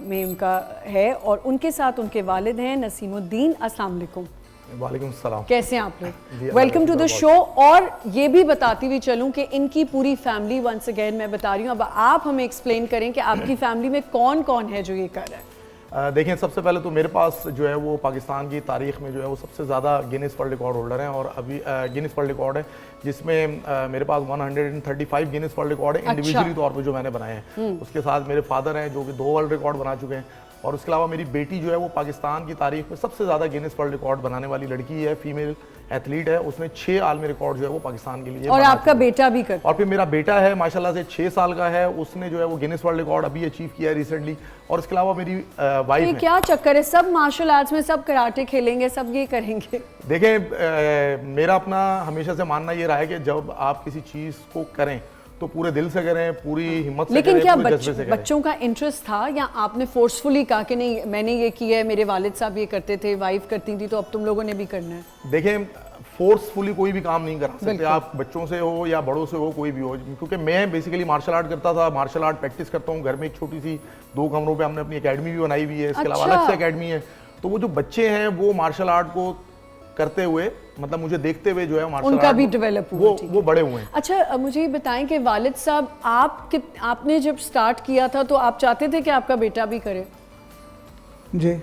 में उनका है, और उनके साथ उनके वालिद हैं नसीमुद्दीन। अस्सलाम वालेकुम। वालेकुम सलाम। कैसे हैं आप लोग? जी, वेलकम टू द बहुत- शो। और ये भी बताती हुई चलूं कि इनकी पूरी फैमिली, वंस अगेन मैं बता रही हूँ, अब आप हमें एक्सप्लेन करें कि आपकी फैमिली में कौन कौन है जो ये कर रहा है। देखिए, सबसे पहले तो मेरे पास जो है वो पाकिस्तान की तारीख में जो है वो सबसे ज़्यादा गिनीज वर्ल्ड रिकॉर्ड होल्डर हैं, और अभी गिनीज वर्ल्ड रिकॉर्ड है जिसमें मेरे पास 135 गिनीज वर्ल्ड रिकॉर्ड है इंडिविजुअली तौर पे जो मैंने बनाए हैं। उसके साथ मेरे फादर हैं जो कि 2 वर्ल्ड रिकॉर्ड बना चुके हैं, और उसके अलावा मेरी बेटी जो है वो पाकिस्तान की तारीख में सबसे ज़्यादा गिनीज वर्ल्ड रिकॉर्ड बनाने वाली लड़की है, फीमेल एथलीट है। उसने 6 आलमी रिकॉर्ड जो है वो पाकिस्तान के लिए और बना आपका चुकी है। बेटा भी करता और फिर मेरा बेटा है माशाल्लाह से 6 साल का है, उसने जो है वो गिनीज वर्ल्ड रिकॉर्ड अभी अचीव किया है रिसेंटली। और इसके अलावा मेरी है। वाइफ ये है। क्या चक्कर है? सब मार्शल आर्ट्स में, सब कराटे खेलेंगे, सब ये करेंगे। देखें, मेरा अपना हमेशा से मानना ये रहा है कि जब आप किसी चीज़ को करें तो पूरे दिल से करें, पूरी हिम्मत से लेकिन करें, क्या पूरे जज्बे से करें। बच्चों का इंटरेस्ट था, या आपने फोर्सफुली कहा कि नहीं मैंने ये किया है, मेरे वालिद साहब ये करते थे, वाइफ करती थी, तो अब तुम लोगों ने भी करना है? देखें, फोर्सफुली कोई भी काम नहीं करा सकते आप, बच्चों से हो या बड़ों से हो, कोई भी हो। क्योंकि मैं बेसिकली मार्शल आर्ट करता था, मार्शल आर्ट प्रैक्टिस करता हूँ घर में, एक छोटी सी 2 कमरों पे हमने अपनी एकेडमी भी बनाई हुई है, इसके अलावा अलग से एकेडमी है। तो वो जो बच्चे हैं वो मार्शल आर्ट को करते हुए, मतलब मुझे देखते हुए जो है मार्शल उनका आर्ट भी डेवलप हुआ, ठीक वो बड़े हुए हैं। अच्छा, मुझे ये बताएं कि वालिद साहब आपने जब स्टार्ट किया था तो आप चाहते थे कि आपका बेटा भी करे? जी,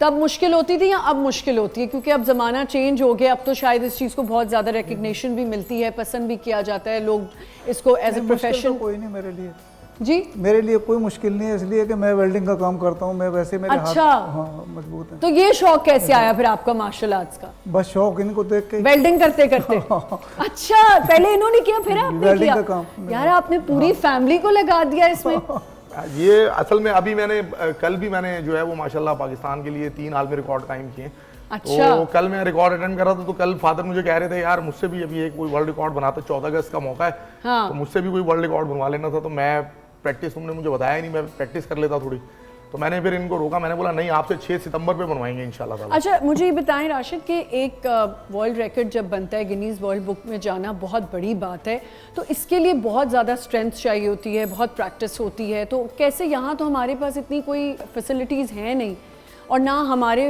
तब मुश्किल होती थी या अब मुश्किल होती है? क्योंकि अब ज़माना चेंज हो गया, अब तो शायद इस चीज़ को बहुत ज़्यादा रिकग्निशन भी मिलती है, पसंद भी किया जाता है, लोग इसको एज ए मुश्किल तो प्रोफेशन। कोई नहीं मेरे लिए। जी, मेरे लिए कोई मुश्किल नहीं है, इसलिए कि मैं वेल्डिंग का काम करता हूँ, मैं वैसे मेरे अच्छा। हाथ हाँ मजबूत है। तो ये शौक कैसे आया फिर आपका मार्शल आर्ट्स का? बस शौक इनको देख के। वेल्डिंग करते करते? अच्छा, पहले इन्होंने किया फिर आपने वेल्डिंग किया? का काम। यार आपने पूरी फैमिली को लगा दिया इसमें। ये असल में अभी मैंने कल भी मैंने जो है वो माशाल्लाह पाकिस्तान के लिए 3 आलमी रिकॉर्ड कायम किए। अच्छा। तो कल मैं रिकॉर्ड अटेंड कर रहा था, तो कल फादर मुझे कह रहे थे यार मुझसे भी अभी एक कोई वर्ल्ड रिकॉर्ड बनाता, 14 अगस्त का मौका है, हाँ। तो मुझसे भी कोई वर्ल्ड रिकॉर्ड बनवा लेना था। तो मैं प्रैक्टिस, तुमने मुझे बताया नहीं, मैं प्रैक्टिस कर लेता थोड़ी, तो मैंने फिर इनको रोका, मैंने बोला नहीं आपसे 6 सितंबर पे बनवाएंगे इंशाल्लाह ताला। अच्छा, मुझे ये बताएं राशिद कि एक वर्ल्ड रिकॉर्ड जब बनता है, गिनीज वर्ल्ड बुक में जाना बहुत बड़ी बात है, तो इसके लिए बहुत ज़्यादा स्ट्रेंथ चाहिए होती है, बहुत प्रैक्टिस होती है। तो कैसे, यहाँ तो हमारे पास इतनी कोई फैसिलिटीज़ हैं नहीं, और ना हमारे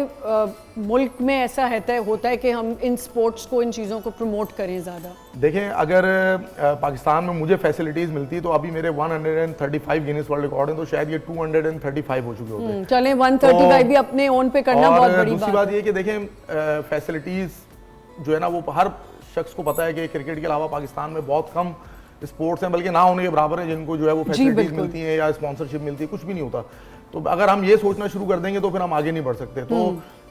मुल्क में ऐसा होता है कि हम इन स्पोर्ट्स को, इन चीज़ों को प्रमोट करें ज़्यादा। देखें, अगर पाकिस्तान में मुझे फैसिलिटीज़ मिलती तो अभी मेरे 135 गिनीज वर्ल्ड रिकॉर्ड हैं, तो शायद ये 235 हो चुके होते। चलें 135 भी अपने ओन पे करना बहुत बड़ी दूसरी बात बात ये कि देखें, फैसिलिटीज़ जो है ना वो हर शख्स को पता है कि क्रिकेट के अलावा पाकिस्तान में बहुत कम स्पोर्ट्स हैं, बल्कि ना होने के बराबर है जिनको जो है वो फैसिलिटीज़ मिलती हैं या स्पॉन्सरशिप मिलती है, कुछ भी नहीं होता। तो अगर हम ये सोचना शुरू कर देंगे तो फिर हम आगे नहीं बढ़ सकते। तो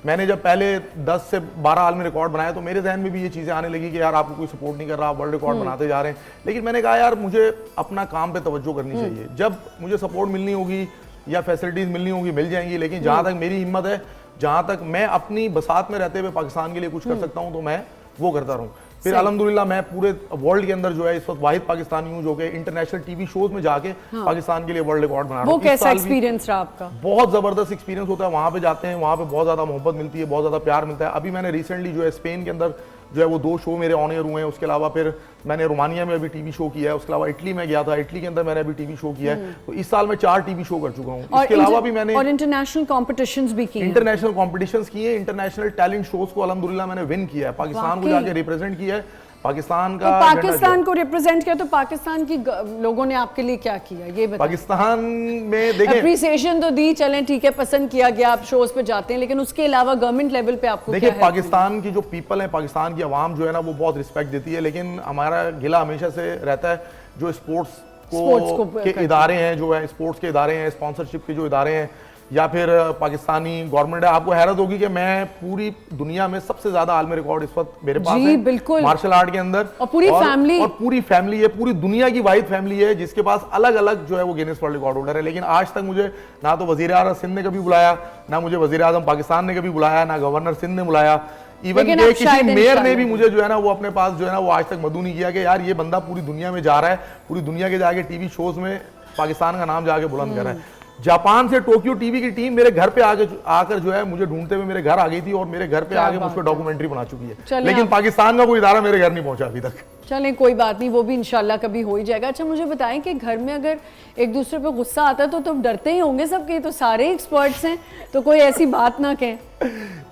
मैंने जब पहले 10 से 12 आलमी रिकॉर्ड बनाया तो मेरे जहन में भी ये चीज़ें आने लगी कि यार आपको कोई सपोर्ट नहीं कर रहा, आप वर्ल्ड रिकॉर्ड बनाते जा रहे हैं। लेकिन मैंने कहा यार मुझे अपना काम पे तवज्जो करनी चाहिए, जब मुझे सपोर्ट मिलनी होगी या फैसिलिटीज़ मिलनी होगी मिल जाएंगी, लेकिन जहाँ तक मेरी हिम्मत है, जहाँ तक मैं अपनी बसात में रहते हुए पाकिस्तान के लिए कुछ कर सकता हूँ तो मैं वो करता रहूँ। फिर अल्हम्दुलिल्लाह मैं पूरे वर्ल्ड के अंदर जो है इस वक्त वाहिद पाकिस्तानी हूँ जो कि इंटरनेशनल टीवी शोज में जाके पाकिस्तान के लिए वर्ल्ड रिकॉर्ड बना रहा हूँ। वो कैसा एक्सपीरियंस रहा आपका? बहुत ज़बरदस्त एक्सपीरियंस होता है, वहाँ पे जाते हैं, वहाँ पे बहुत ज़्यादा मोहब्बत मिलती है, बहुत ज़्यादा प्यार मिलता है। अभी मैंने रिसेंटली जो है स्पेन के अंदर जो है वो 2 शो मेरे ऑन एयर हुए हैं, उसके अलावा फिर मैंने रोमानिया में अभी टीवी शो किया है, उसके अलावा इटली में गया था, इटली के अंदर मैंने अभी टीवी शो किया है। तो इस साल मैं 4 टीवी शो कर चुका हूँ। इसके अलावा भी मैंने और इंटरनेशनल कॉम्पिटिशंस भी किए, इंटरनेशनल कॉम्पिटिशंस किए, इंटरनेशनल टैलेंट शोज को अल्हम्दुलिल्लाह मैंने विन किया है, पाकिस्तान को जाके रिप्रेजेंट किया है, पाकिस्तान का तो पाकिस्तान को रिप्रेजेंट किया। तो पाकिस्तान की लोगों ने आपके लिए क्या किया ये बताइए। पाकिस्तान में देखें, अप्रिसिएशन तो दी, चलें ठीक है, पसंद किया गया, आप शोज पे जाते हैं, लेकिन उसके अलावा गवर्नमेंट लेवल पे आपको देखिए क्या है? पाकिस्तान की जो पीपल है, पाकिस्तान की आवाम जो है ना वो बहुत रिस्पेक्ट देती है, लेकिन हमारा गिला हमेशा से रहता है जो स्पोर्ट्स को के इदारे हैं, जो है स्पोर्ट्स के इदारे हैं, स्पॉन्सरशिप के जो इदारे हैं, या फिर पाकिस्तानी गवर्नमेंट है। आपको हैरत होगी कि मैं पूरी दुनिया में सबसे ज्यादा आलमी रिकॉर्ड इस वक्त मेरे पास है, बिल्कुल, मार्शल आर्ट के अंदर, और पूरी फैमिली, और पूरी फैमिली है, पूरी दुनिया की वाहिद फैमिली है जिसके पास अलग अलग जो है वो गिनीज वर्ल्ड रिकॉर्ड होल्डर है। लेकिन आज तक मुझे ना तो वजीर आज़म सिंध ने कभी बुलाया, ना मुझे वजीर आज़म पाकिस्तान ने कभी बुलाया, ना गवर्नर सिंध ने बुलाया, इवन के किसी मेयर ने भी मुझे जो है ना वो अपने पास जो है ना वो आज तक मदू नहीं किया कि यार ये बंदा पूरी दुनिया में जा रहा है, पूरी दुनिया के जाके टीवी शोज में पाकिस्तान का नाम जाके बुलंद कर रहा है। जापान से टोक्यो टीवी की टीम मेरे घर पे आकर जो है मुझे ढूंढते हुए मेरे घर आ गई थी और मेरे घर पे आके मुझ पर डॉक्यूमेंट्री बना चुकी है, लेकिन पाकिस्तान का कोई इदारा मेरे घर नहीं पहुंचा अभी तक। चलें कोई बात नहीं, वो भी इंशाल्लाह कभी हो ही जाएगा। अच्छा मुझे बताएं कि घर में अगर एक दूसरे पे गुस्सा आता है तो डरते ही होंगे सब कि तो सारे एक्सपर्ट्स हैं, तो कोई ऐसी बात ना कहें।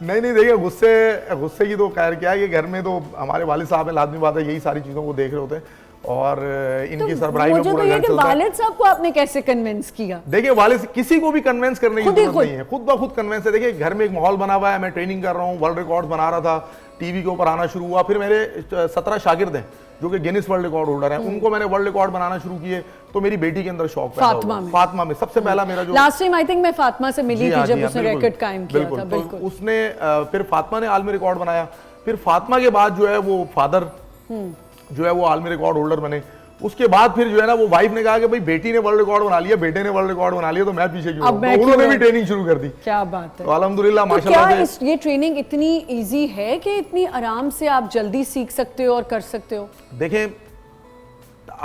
नहीं देखिए, गुस्से की तो खैर क्या है कि घर में तो हमारे वालिद साहब हैं, लाजमी बात है, यही सारी चीज़ों को देख रहे होते हैं और इनकी सरबराही में पूरा घर चलता है। वालिद साहब को आपने कैसे कन्विंस किया? देखिए वालिद किसी को भी कन्विंस करने की जरूरत नहीं है, खुद ब खुद कन्विंस है। देखिए घर में एक माहौल बना हुआ है, मैं ट्रेनिंग कर रहा हूँ, वर्ल्ड रिकॉर्ड बना रहा था, टीवी के ऊपर आना शुरू हुआ, फिर मेरे 17 शागिर्द हैं जो कि गिनीज वर्ल्ड रिकॉर्ड होल्डर हैं, उनको मैंने वर्ल्ड रिकॉर्ड बनाना शुरू किए, तो मेरी बेटी के अंदर शौक पैदा हुआ। फातिमा में सबसे पहला मेरा जो लास्ट टाइम आई थिंक मैं फातिमा से मिली थी जब उसने रिकॉर्ड कायम किया था। बिल्कुल उसने फिर फातिमा ने आलमी रिकॉर्ड बनाया, फिर फातिमा के बाद जो है वो फादर जो है वो आलमी रिकॉर्ड होल्डर बने, उसके बाद फिर जो है ना वो वाइफ ने कहा कि भाई बेटी ने वर्ल्ड रिकॉर्ड बना लिया, बेटे ने वर्ल्ड रिकॉर्ड बना लिया, तो मैं पीछे क्यों, तो उन्होंने भी ट्रेनिंग शुरू कर दी। क्या बात है। तो अल्हम्दुलिल्लाह माशाल्लाह से ये ट्रेनिंग इतनी इजी है कि इतनी आराम से आप जल्दी सीख सकते हो और कर सकते हो? देखें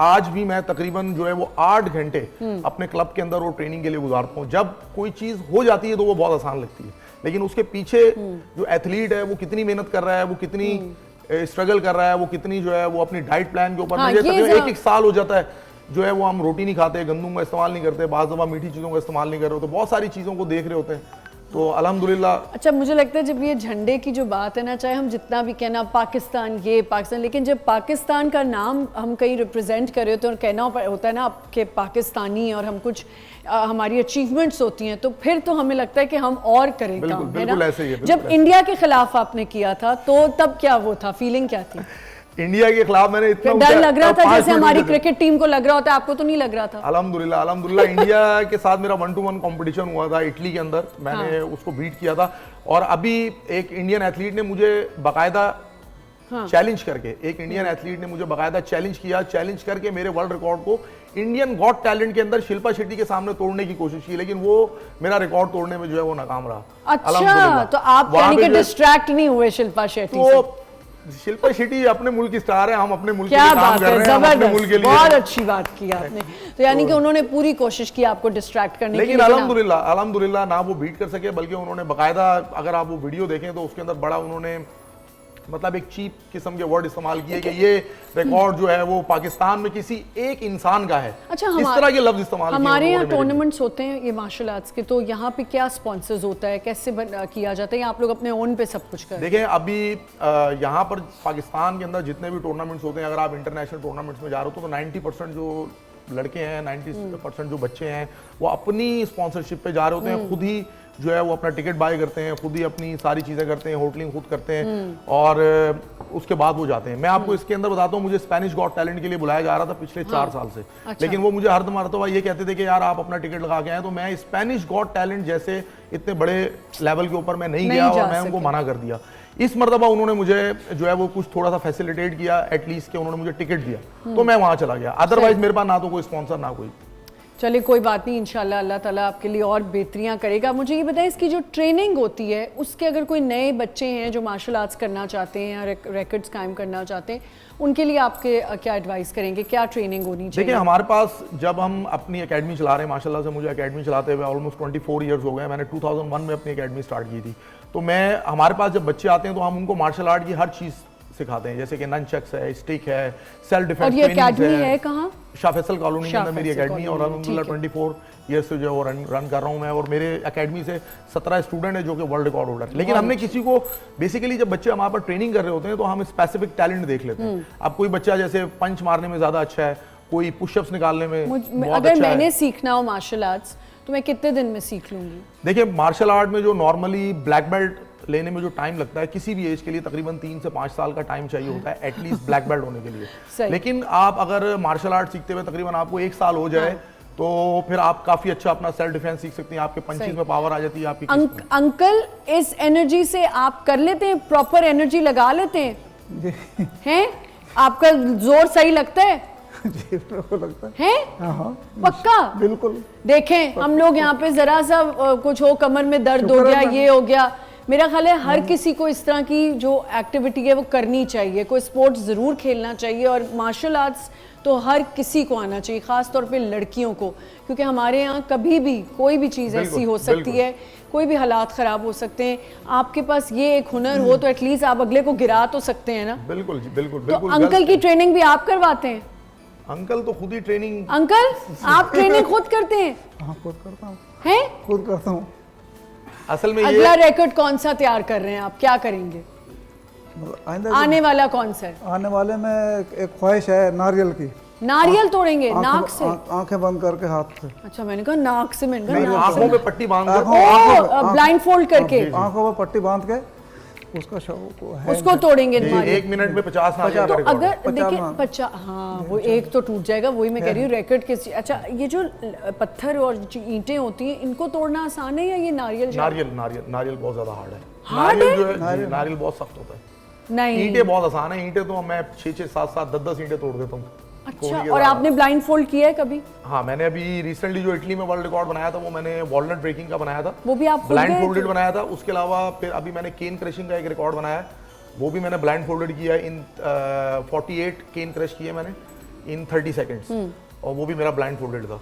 आज भी मैं तकरीबन जो है वो 8 घंटे अपने क्लब के अंदर वो ट्रेनिंग के लिए गुजारता हूँ। जब कोई चीज हो जाती है तो वो बहुत आसान लगती है, लेकिन उसके पीछे जो एथलीट है वो कितनी मेहनत कर रहा है, वो कितनी स्ट्रगल कर रहा है, वो कितनी जो है वो अपनी डाइट प्लान के ऊपर एक साल हो जाता है जो है वो हम रोटी नहीं खाते, गंदम का इस्तेमाल नहीं करते, बाज़ दफ़ा मीठी चीज़ों का इस्तेमाल नहीं कर रहे हो, तो बहुत सारी चीज़ों को देख रहे होते हैं, तो अल्हम्दुलिल्लाह। अच्छा मुझे लगता है जब ये झंडे की जो बात है ना, चाहे हम जितना भी कहना पाकिस्तान ये पाकिस्तान, लेकिन जब पाकिस्तान का नाम हम कहीं रिप्रेजेंट कर रहे होते हैं और कहना होता है ना आपके पाकिस्तानी और हम कुछ हमारी अचीवमेंट्स होती हैं, तो फिर तो हमें लगता है कि हम और करें काम, है ना। जब इंडिया के खिलाफ आपने किया था तो तब क्या वो था, फीलिंग क्या थी? इंडिया के खिलाफ मैंने इतना डर लग रहा था जैसे हमारी क्रिकेट टीम को लग रहा होता है, आपको तो नहीं लग रहा था? अल्हम्दुलिल्लाह इंडिया के साथ मेरा 1-to-1 कंपटीशन हुआ था इटली के अंदर, मैंने उसको बीट किया था। और अभी एक इंडियन एथलीट ने मुझे बाकायदा चैलेंज करके चैलेंज करके मेरे वर्ल्ड रिकॉर्ड को इंडियन गॉट टैलेंट के अंदर शिल्पा शेट्टी के सामने तोड़ने की कोशिश की, लेकिन वो मेरा रिकॉर्ड तोड़ने में जो है वो नाकाम रहा। अच्छा, तो आप यानी कि डिस्ट्रैक्ट नहीं हुए शिल्पा शेट्टी से? शिल्पा शेट्टी अपने मुल्क की स्टार है, हम अपने मुल्क के लिए काम कर रहे हैं, हम अपने मुल्क के लिए। बहुत अच्छी बात की आपने, तो यानी कि उन्होंने पूरी कोशिश की आपको डिस्ट्रैक्ट करने की, लेकिन अल्हम्दुलिल्लाह ना वो बीट कर सके, बल्कि उन्होंने बाकायदा, अगर आप वो वीडियो देखें तो उसके अंदर बड़ा उन्होंने मतलब एक चीप किस्म के वर्ड इस्तेमाल किए कि ये रिकॉर्ड जो है वो पाकिस्तान में किसी एक इंसान का है। अच्छा, इस तरह के लफ्ज इस्तेमाल हमारे यहाँ टूर्नामेंट्स होते हैं ये मार्शल आर्ट्स के, तो यहाँ पे क्या स्पॉन्सर्स होता है, कैसे किया जाता है, या आप लोग अपने ओन पे सब कुछ करते हैं? देखें अभी यहाँ पर पाकिस्तान के अंदर जितने भी टूर्नामेंट्स होते हैं, अगर आप इंटरनेशनल टूर्नामेंट्स में जा रहे हो तो 90% जो लड़के हैं, 90% जो बच्चे हैं वो अपनी स्पॉन्सरशिप पे जा रहे होते हैं, खुद ही जो है वो अपना टिकट बाय करते हैं, खुद ही अपनी सारी चीज़ें करते हैं, होटलिंग खुद करते हैं और उसके बाद वो जाते हैं। मैं आपको इसके अंदर बताता हूँ, मुझे स्पेनिश गॉट टैलेंट के लिए बुलाया जा रहा था पिछले 4 साल से। अच्छा। लेकिन वो मुझे हर मरतबा ये कहते थे कि यार आप अपना टिकट लगा के आए, तो मैं स्पेनिश गॉट टैलेंट जैसे इतने बड़े लेवल के ऊपर मैं नहीं गया और मैं उनको मना कर दिया। इस मरतबा उन्होंने मुझे जो है वो कुछ थोड़ा सा फैसिलिटेट किया, एटलीस्ट के उन्होंने मुझे टिकट दिया, तो मैं वहाँ चला गया। अदरवाइज मेरे पास ना तो कोई स्पॉन्सर ना कोई। चलिए कोई बात नहीं, इंशाल्लाह अल्लाह ताला आपके लिए और बेहतरियां करेगा। मुझे ये बताएं इसकी जो ट्रेनिंग होती है उसके, अगर कोई नए बच्चे हैं जो मार्शल आर्ट्स करना चाहते हैं या रिकॉर्ड्स कायम करना चाहते हैं, उनके लिए आपके क्या एडवाइस करेंगे, क्या ट्रेनिंग होनी चाहिए? देखिए हमारे पास जब हम अपनी एकेडमी चला रहे हैं, माशाल्लाह से मुझे एकेडमी चलाते हुए ऑलमोस्ट 24 ईयर्स हो गए। मैंने 2001 में अपनी एकेडमी स्टार्ट की थी, तो हमारे पास जब बच्चे आते हैं तो हम उनको मार्शल आर्ट की हर चीज़ सिखाते हैं, जैसे कि ननचक्स है, स्टिक है, सेल्फ डिफेंस ट्रेनिंग है। कहाँ? शाह फैसल कॉलोनी के अंदर मेरी एकेडमी है और अल्हम्दुलिल्लाह 24 ईयर्स से जो वो रन कर रहा हूँ मैं, और मेरे एकेडमी से 17 स्टूडेंट है जो कि वर्ल्ड रिकॉर्ड होल्डर। लेकिन हमने किसी को बेसिकली जब बच्चे हमारे पर ट्रेनिंग कर रहे होते हैं तो हम स्पेसिफिक टैलेंट देख लेते हैं। अब कोई बच्चा जैसे पंच मारने में ज्यादा अच्छा है, कोई पुशअप्स निकालने में बहुत अगर अच्छा मैंने सीखना हो मार्शल आर्ट्स तो मैं कितने दिन में सीख लूंगी? देखिए मार्शल आर्ट में जो नॉर्मली ब्लैक बेल्ट लेने में जो टाइम लगता है किसी भी एज के लिए तकरीबन 3 से 5 साल का टाइम चाहिए होता है एटलीस्ट ब्लैक बेल्ट होने के लिए। लेकिन आप अगर मार्शल आर्ट सीखते हुए तकरीबन आपको 1 साल हो जाए तो फिर आप काफी अच्छा अपना सेल्फ डिफेंस सीख सकती हैं, आपके पंचेस में पावर आ जाती है आपकी। अंकल इस एनर्जी से आप कर लेते हैं, प्रॉपर एनर्जी लगा लेते हैं? हैं? आपका जोर सही लगता है? जी लगता है? पक्का? बिल्कुल। देखें हम लोग यहाँ पे जरा सा कुछ हो, कमर में दर्द हो गया, ये हो गया, मेरा ख्याल है हर किसी को इस तरह की जो एक्टिविटी है वो करनी चाहिए, कोई स्पोर्ट्स ज़रूर खेलना चाहिए। और मार्शल आर्ट्स तो हर किसी को आना चाहिए, ख़ास तौर पे लड़कियों को, क्योंकि हमारे यहाँ कभी भी कोई भी चीज़ ऐसी हो सकती है, कोई भी हालात ख़राब हो सकते हैं। आपके पास ये एक हुनर हो तो एटलीस्ट आप अगले को गिरा तो सकते हैं ना। बिल्कुल जी, बिल्कुल तो बिल्कुल। अंकल की ट्रेनिंग भी आप करवाते हैं? अंकल तो खुद ही ट्रेनिंग। अंकल आप ट्रेनिंग खुद करते हैं? हाँ खुद करता हूँ, हैं? खुद करता हूँ। असल में अगला ये रिकॉर्ड कौन सा तैयार कर रहे हैं आप, क्या करेंगे? आइंदा आने वाला कौन सा है? आने वाले में एक ख्वाहिश है नारियल की। नारियल तोड़ेंगे नाक से? आंखें बंद करके हाथ से। अच्छा, मैंने कहा नाक से, मैंने कहा नहीं, नाक से। आंखों पे पट्टी बांध कर ब्लाइंड फोल्ड करके आंखों पर पट्टी बांध के उसका शौक है। उसको तोड़ेंगे जी, नारियल। 1 मिनट में 50 नारियल तो का रिकॉर्ड है। अगर देखिए 50, हाँ वो एक तो टूट जाएगा, वही मैं कह रही हूँ रिकॉर्ड किस। अच्छा, ये जो पत्थर और जो ईंटें होती हैं इनको तोड़ना आसान है या ये नारियल? नारियल नारियल नारियल बहुत ज्यादा हार्ड है। हार्ड नारियल जो है जी, नारियल बहुत सख्त होता है। नहीं, ईंटें बहुत आसान है। ईंटें तो मैं 6-6, 7-7, 10-10 ईंटें तोड़ देता हूँ। अच्छा, और आपने ब्लाइंड फोल्ड किया है कभी? हाँ, मैंने अभी रिसेंटली जो इटली में वर्ल्ड रिकॉर्ड बनाया था वो मैंने वॉलनट ब्रेकिंग का बनाया था। वो भी आप खुद ब्लाइंड गए फोल्डेड थे? बनाया था। उसके अलावा फिर अभी मैंने केन क्रशिंग का एक रिकॉर्ड बनाया है, वो भी मैंने ब्लाइंड फोल्डेड किया है। इन 48 केन क्रश किए मैंने इन 30 सेकेंड्स, और वो भी मेरा ब्लाइंड फोल्डेड था।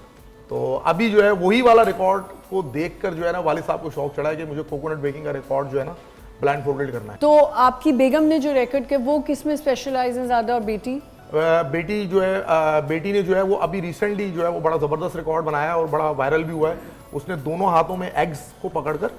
तो अभी जो है वही वाला रिकॉर्ड को देखकर जो है ना वालिद साहब को शौक चढ़ा है कि मुझे कोकोनट ब्रेकिंग का रिकॉर्ड जो है ना ब्लाइंड फोल्डेड करना है। तो आपकी बेगम ने जो रिकॉर्ड किया वो किस में स्पेशलाइज है ज्यादा, और बेटी? बेटी जो है बेटी ने जो है वो अभी रिसेंटली जो है वो बड़ा ज़बरदस्त रिकॉर्ड बनाया है और बड़ा वायरल भी हुआ है। उसने दोनों हाथों में एग्स को पकड़कर,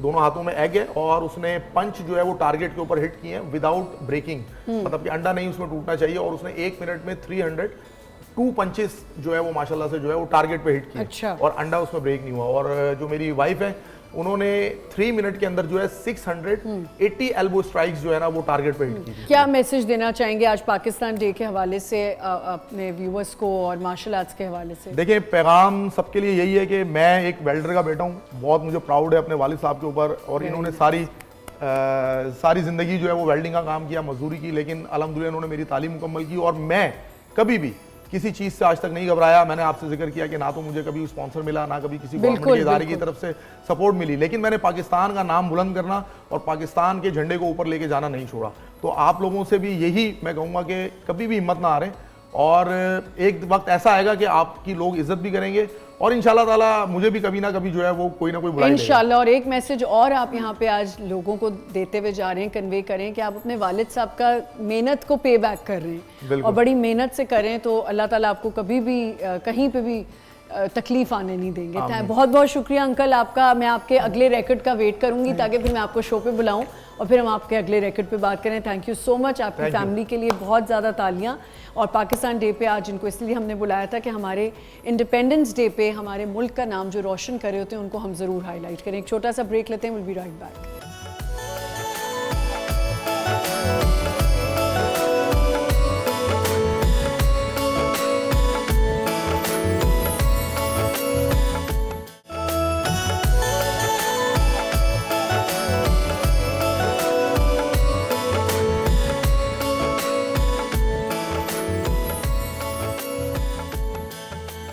दोनों हाथों में एग है और उसने पंच जो है वो टारगेट के ऊपर हिट किए हैं विदाउट ब्रेकिंग, मतलब कि अंडा नहीं उसमें टूटना चाहिए। और उसने 1 मिनट में 302 पंचेस जो है वो माशाल्लाह से जो है वो टारगेट पे हिट किए। अच्छा। और अंडा उसमें ब्रेक नहीं हुआ। और जो मेरी वाइफ है उन्होंने 3 मिनट के अंदर जो है 680 एल्बो स्ट्राइक्स जो है ना वो टारगेट पे हिट की थी। क्या मैसेज देना चाहेंगे आज पाकिस्तान डे के हवाले से अपने व्यूअर्स को और मार्शल आर्ट्स के हवाले से? देखिए, पैगाम सबके लिए यही है कि मैं एक वेल्डर का बेटा हूँ, बहुत मुझे प्राउड है अपने वालिद साहब के ऊपर। और इन्होंने सारी ज़िंदगी जो है वो वेल्डिंग का काम किया, मजदूरी की, लेकिन अल्हम्दुलिल्लाह इन्होंने मेरी तालीम मुकम्मल की। और मैं कभी भी किसी चीज़ से आज तक नहीं घबराया। मैंने आपसे जिक्र किया कि ना तो मुझे कभी स्पॉन्सर मिला, ना कभी किसी गवर्नमेंट के इदारे की तरफ से सपोर्ट मिली, लेकिन मैंने पाकिस्तान का नाम बुलंद करना और पाकिस्तान के झंडे को ऊपर लेके जाना नहीं छोड़ा। तो आप लोगों से भी यही मैं कहूँगा कि कभी भी हिम्मत ना हारें, और एक वक्त ऐसा आएगा कि आपकी लोग इज्जत भी करेंगे और इंशाल्लाह ताला मुझे भी कभी ना कभी जो है वो कोई ना कोई बुलाएगा इंशाल्लाह। और एक मैसेज और आप यहाँ पे आज लोगों को देते हुए जा रहे हैं, कन्वे करें कि आप अपने वालिद साहब का मेहनत को पे बैक कर रहे हैं और बड़ी मेहनत से करें, तो अल्लाह ताला आपको कभी भी कहीं पे भी तकलीफ आने नहीं देंगे। बहुत बहुत शुक्रिया अंकल आपका। मैं आपके अगले रिकॉर्ड का वेट करूंगी ताकि फिर मैं आपको शो पे बुलाऊं और फिर हम आपके अगले रिकॉर्ड पे बात करें। Thank you so much. आपकी फैमिली के लिए बहुत ज़्यादा तालियां। और पाकिस्तान डे पे आज इनको इसलिए हमने बुलाया था कि हमारे इंडिपेंडेंस डे पे हमारे मुल्क का नाम जो रोशन कर रहे होते हैं उनको हम ज़रूर हाईलाइट करें। एक छोटा सा ब्रेक लेते हैं, will be right back.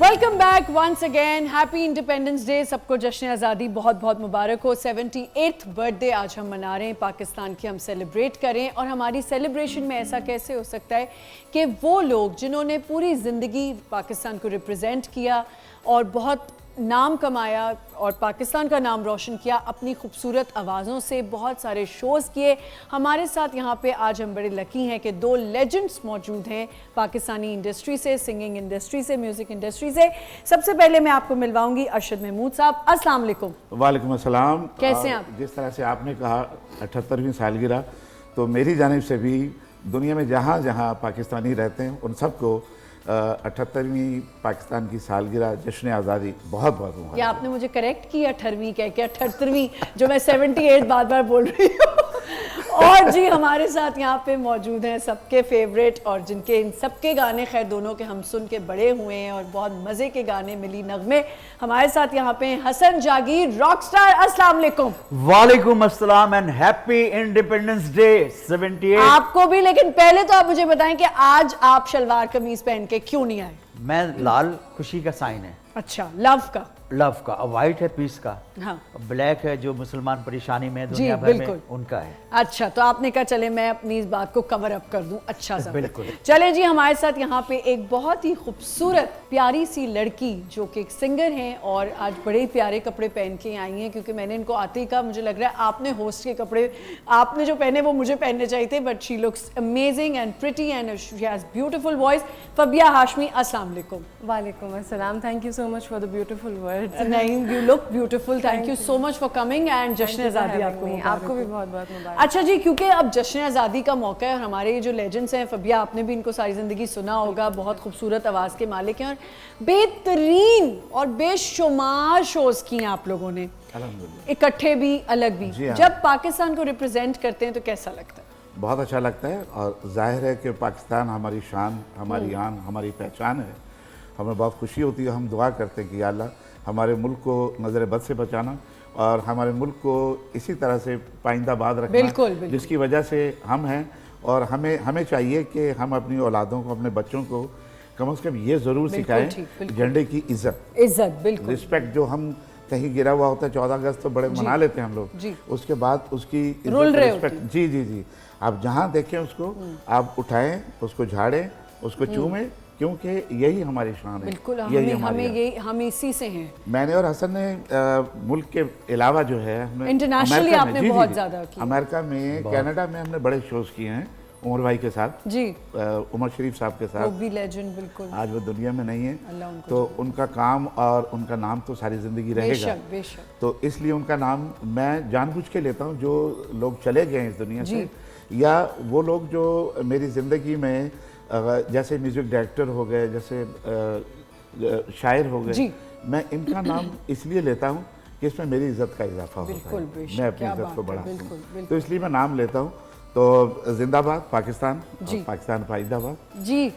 Welcome back once again. Happy independence day. सबको जश्न आज़ादी बहुत बहुत मुबारक हो। 78th बर्थडे आज हम मना रहे हैं पाकिस्तान की, हम सेलिब्रेट करें। और हमारी सेलिब्रेशन में ऐसा कैसे हो सकता है कि वो लोग जिन्होंने पूरी ज़िंदगी पाकिस्तान को रिप्रेजेंट किया और बहुत नाम कमाया और पाकिस्तान का नाम रोशन किया अपनी खूबसूरत आवाज़ों से, बहुत सारे शोज़ किए। हमारे साथ यहाँ पे आज हम बड़े लकी हैं कि 2 लेजेंड्स मौजूद हैं पाकिस्तानी इंडस्ट्री से, सिंगिंग इंडस्ट्री से, म्यूज़िक इंडस्ट्री से। सबसे पहले मैं आपको मिलवाऊंगी अरशद महमूद साहब। अस्सलाम वालेकुम। वालेकुम अस्सलाम। कैसे हैं आप? जिस तरह से आपने कहा 78वीं सालगिरह, तो मेरी जानिब से भी दुनिया में जहाँ जहाँ पाकिस्तानी रहते हैं उन सबको 78वीं पाकिस्तान की सालगिरह जश्न आज़ादी बहुत बहुत मुबारक। या आपने मुझे करेक्ट किया 18वीं कह के, 78वीं जो मैं 78 बार बार बोल रही हूँ। और जी हमारे साथ यहाँ पे मौजूद हैं सबके फेवरेट और जिनके इन सबके गाने खैर दोनों के हम सुन के बड़े हुए हैं और बहुत मज़े के गाने मिली नगमे। हमारे साथ यहाँ पे हसन जागीर रॉक स्टार। अस्सलाम वालेकुम। वालेकुम अस्सलाम एंड हैप्पी इंडिपेंडेंस डे 78। आपको भी, लेकिन पहले तो आप मुझे बताएं कि आज आप शलवार कमीज पहन के क्यों नहीं आए? मैं लाल खुशी का साइन है। अच्छा, लव का? लव का, वाइट है पीस का, हाँ। ब्लैक है जो मुसलमान परेशानी में है जी, दुनिया भर में, बिल्कुल। उनका है। अच्छा, तो आपने कहा चले मैं अपनी इस बात को कवर अप कर दूं अच्छा सा। बिल्कुल। चले जी, हमारे साथ यहाँ पे एक बहुत ही खूबसूरत प्यारी सी लड़की जो कि एक सिंगर हैं और आज बड़े ही प्यारे कपड़े पहन के आई हैं, क्योंकि मैंने इनको आते ही कहा मुझे लग रहा है आपने होस्ट के कपड़े आपने जो पहने वो मुझे पहनने चाहिए थे, but she looks amazing and pretty and she has beautiful voice. Fabia Hashmi, अस्सलाम वालेकुम। वालेकुम अस्सलाम, thank you so much for the beautiful words. नहीं, you look beautiful, thank you so much for coming and जश्न आज़ादी आपको मुबारक आपको भी हो। बहुत बहुत मुबारक। अच्छा जी, क्योंकि अब जश्न आज़ादी का मौका है और हमारे ये जो लेजेंड्स हैं, फबिया आपने भी इनको सारी ज़िंदगी सुना होगा, बहुत खूबसूरत आवाज़ के मालिक हैं और बेहतरीन और बेशुमार शोज़ किए हैं आप लोगों ने, इकट्ठे भी अलग भी। हाँ। जब पाकिस्तान को रिप्रेजेंट करते हैं तो कैसा लगता है? बहुत अच्छा लगता है और जाहिर है कि पाकिस्तान हमारी शान, हमारी आन, हमारी पहचान है। हमें बहुत खुशी होती है, हम दुआ करते हैं कि या अल्लाह हमारे मुल्क को नज़र बद से बचाना और हमारे मुल्क को इसी तरह से पाइंदाबाद रखना, बिल्कुल, बिल्कुल। जिसकी वजह से हम हैं। और हमें चाहिए कि हम अपनी औलादों को, अपने बच्चों को कम से कम ये ज़रूर सिखाएं झंडे की इज्जत, बिल्कुल, रिस्पेक्ट। जो हम कहीं गिरा हुआ होता है 14 अगस्त तो बड़े मना लेते हैं हम लोग, उसके बाद उसकी रिस्पेक्ट, जी जी जी, आप जहाँ देखें उसको आप उठाएं, उसको झाड़ें, उसको चूमें, क्योंकि यही हमारी शान है। बिल्कुल, यही हम इसी से हैं। मैंने और हसन ने मुल्क के अलावा जो है इंटरनेशनली आपने बहुत ज़्यादा किया। अमेरिका में, कनाडा में हमने बड़े शोज़ किए हैं उमर भाई के साथ, जी, उमर शरीफ साहब के साथ, वो भी लेजेंड, बिल्कुल। आज वो दुनिया में नहीं है, अल्लाह उनको तो उनका काम और उनका नाम तो सारी ज़िंदगी रहेगा। बेशक, बेशक। तो इसलिए उनका नाम मैं जानबूझ के लेता हूँ। जो लोग चले गए हैं इस दुनिया से, या वो लोग जो मेरी ज़िंदगी में जैसे म्यूज़िक डायरेक्टर हो गए, जैसे शायर हो गए, मैं इनका नाम इसलिए लेता हूँ कि इसमें मेरी इज़्ज़त का इजाफा होता है, मैं अपनी इज़्ज़त को बढ़ाता हूँ, तो इसलिए मैं नाम लेता हूँ। तो जिंदाबाद पाकिस्तान, पाकिस्तान फायदाबाद जी।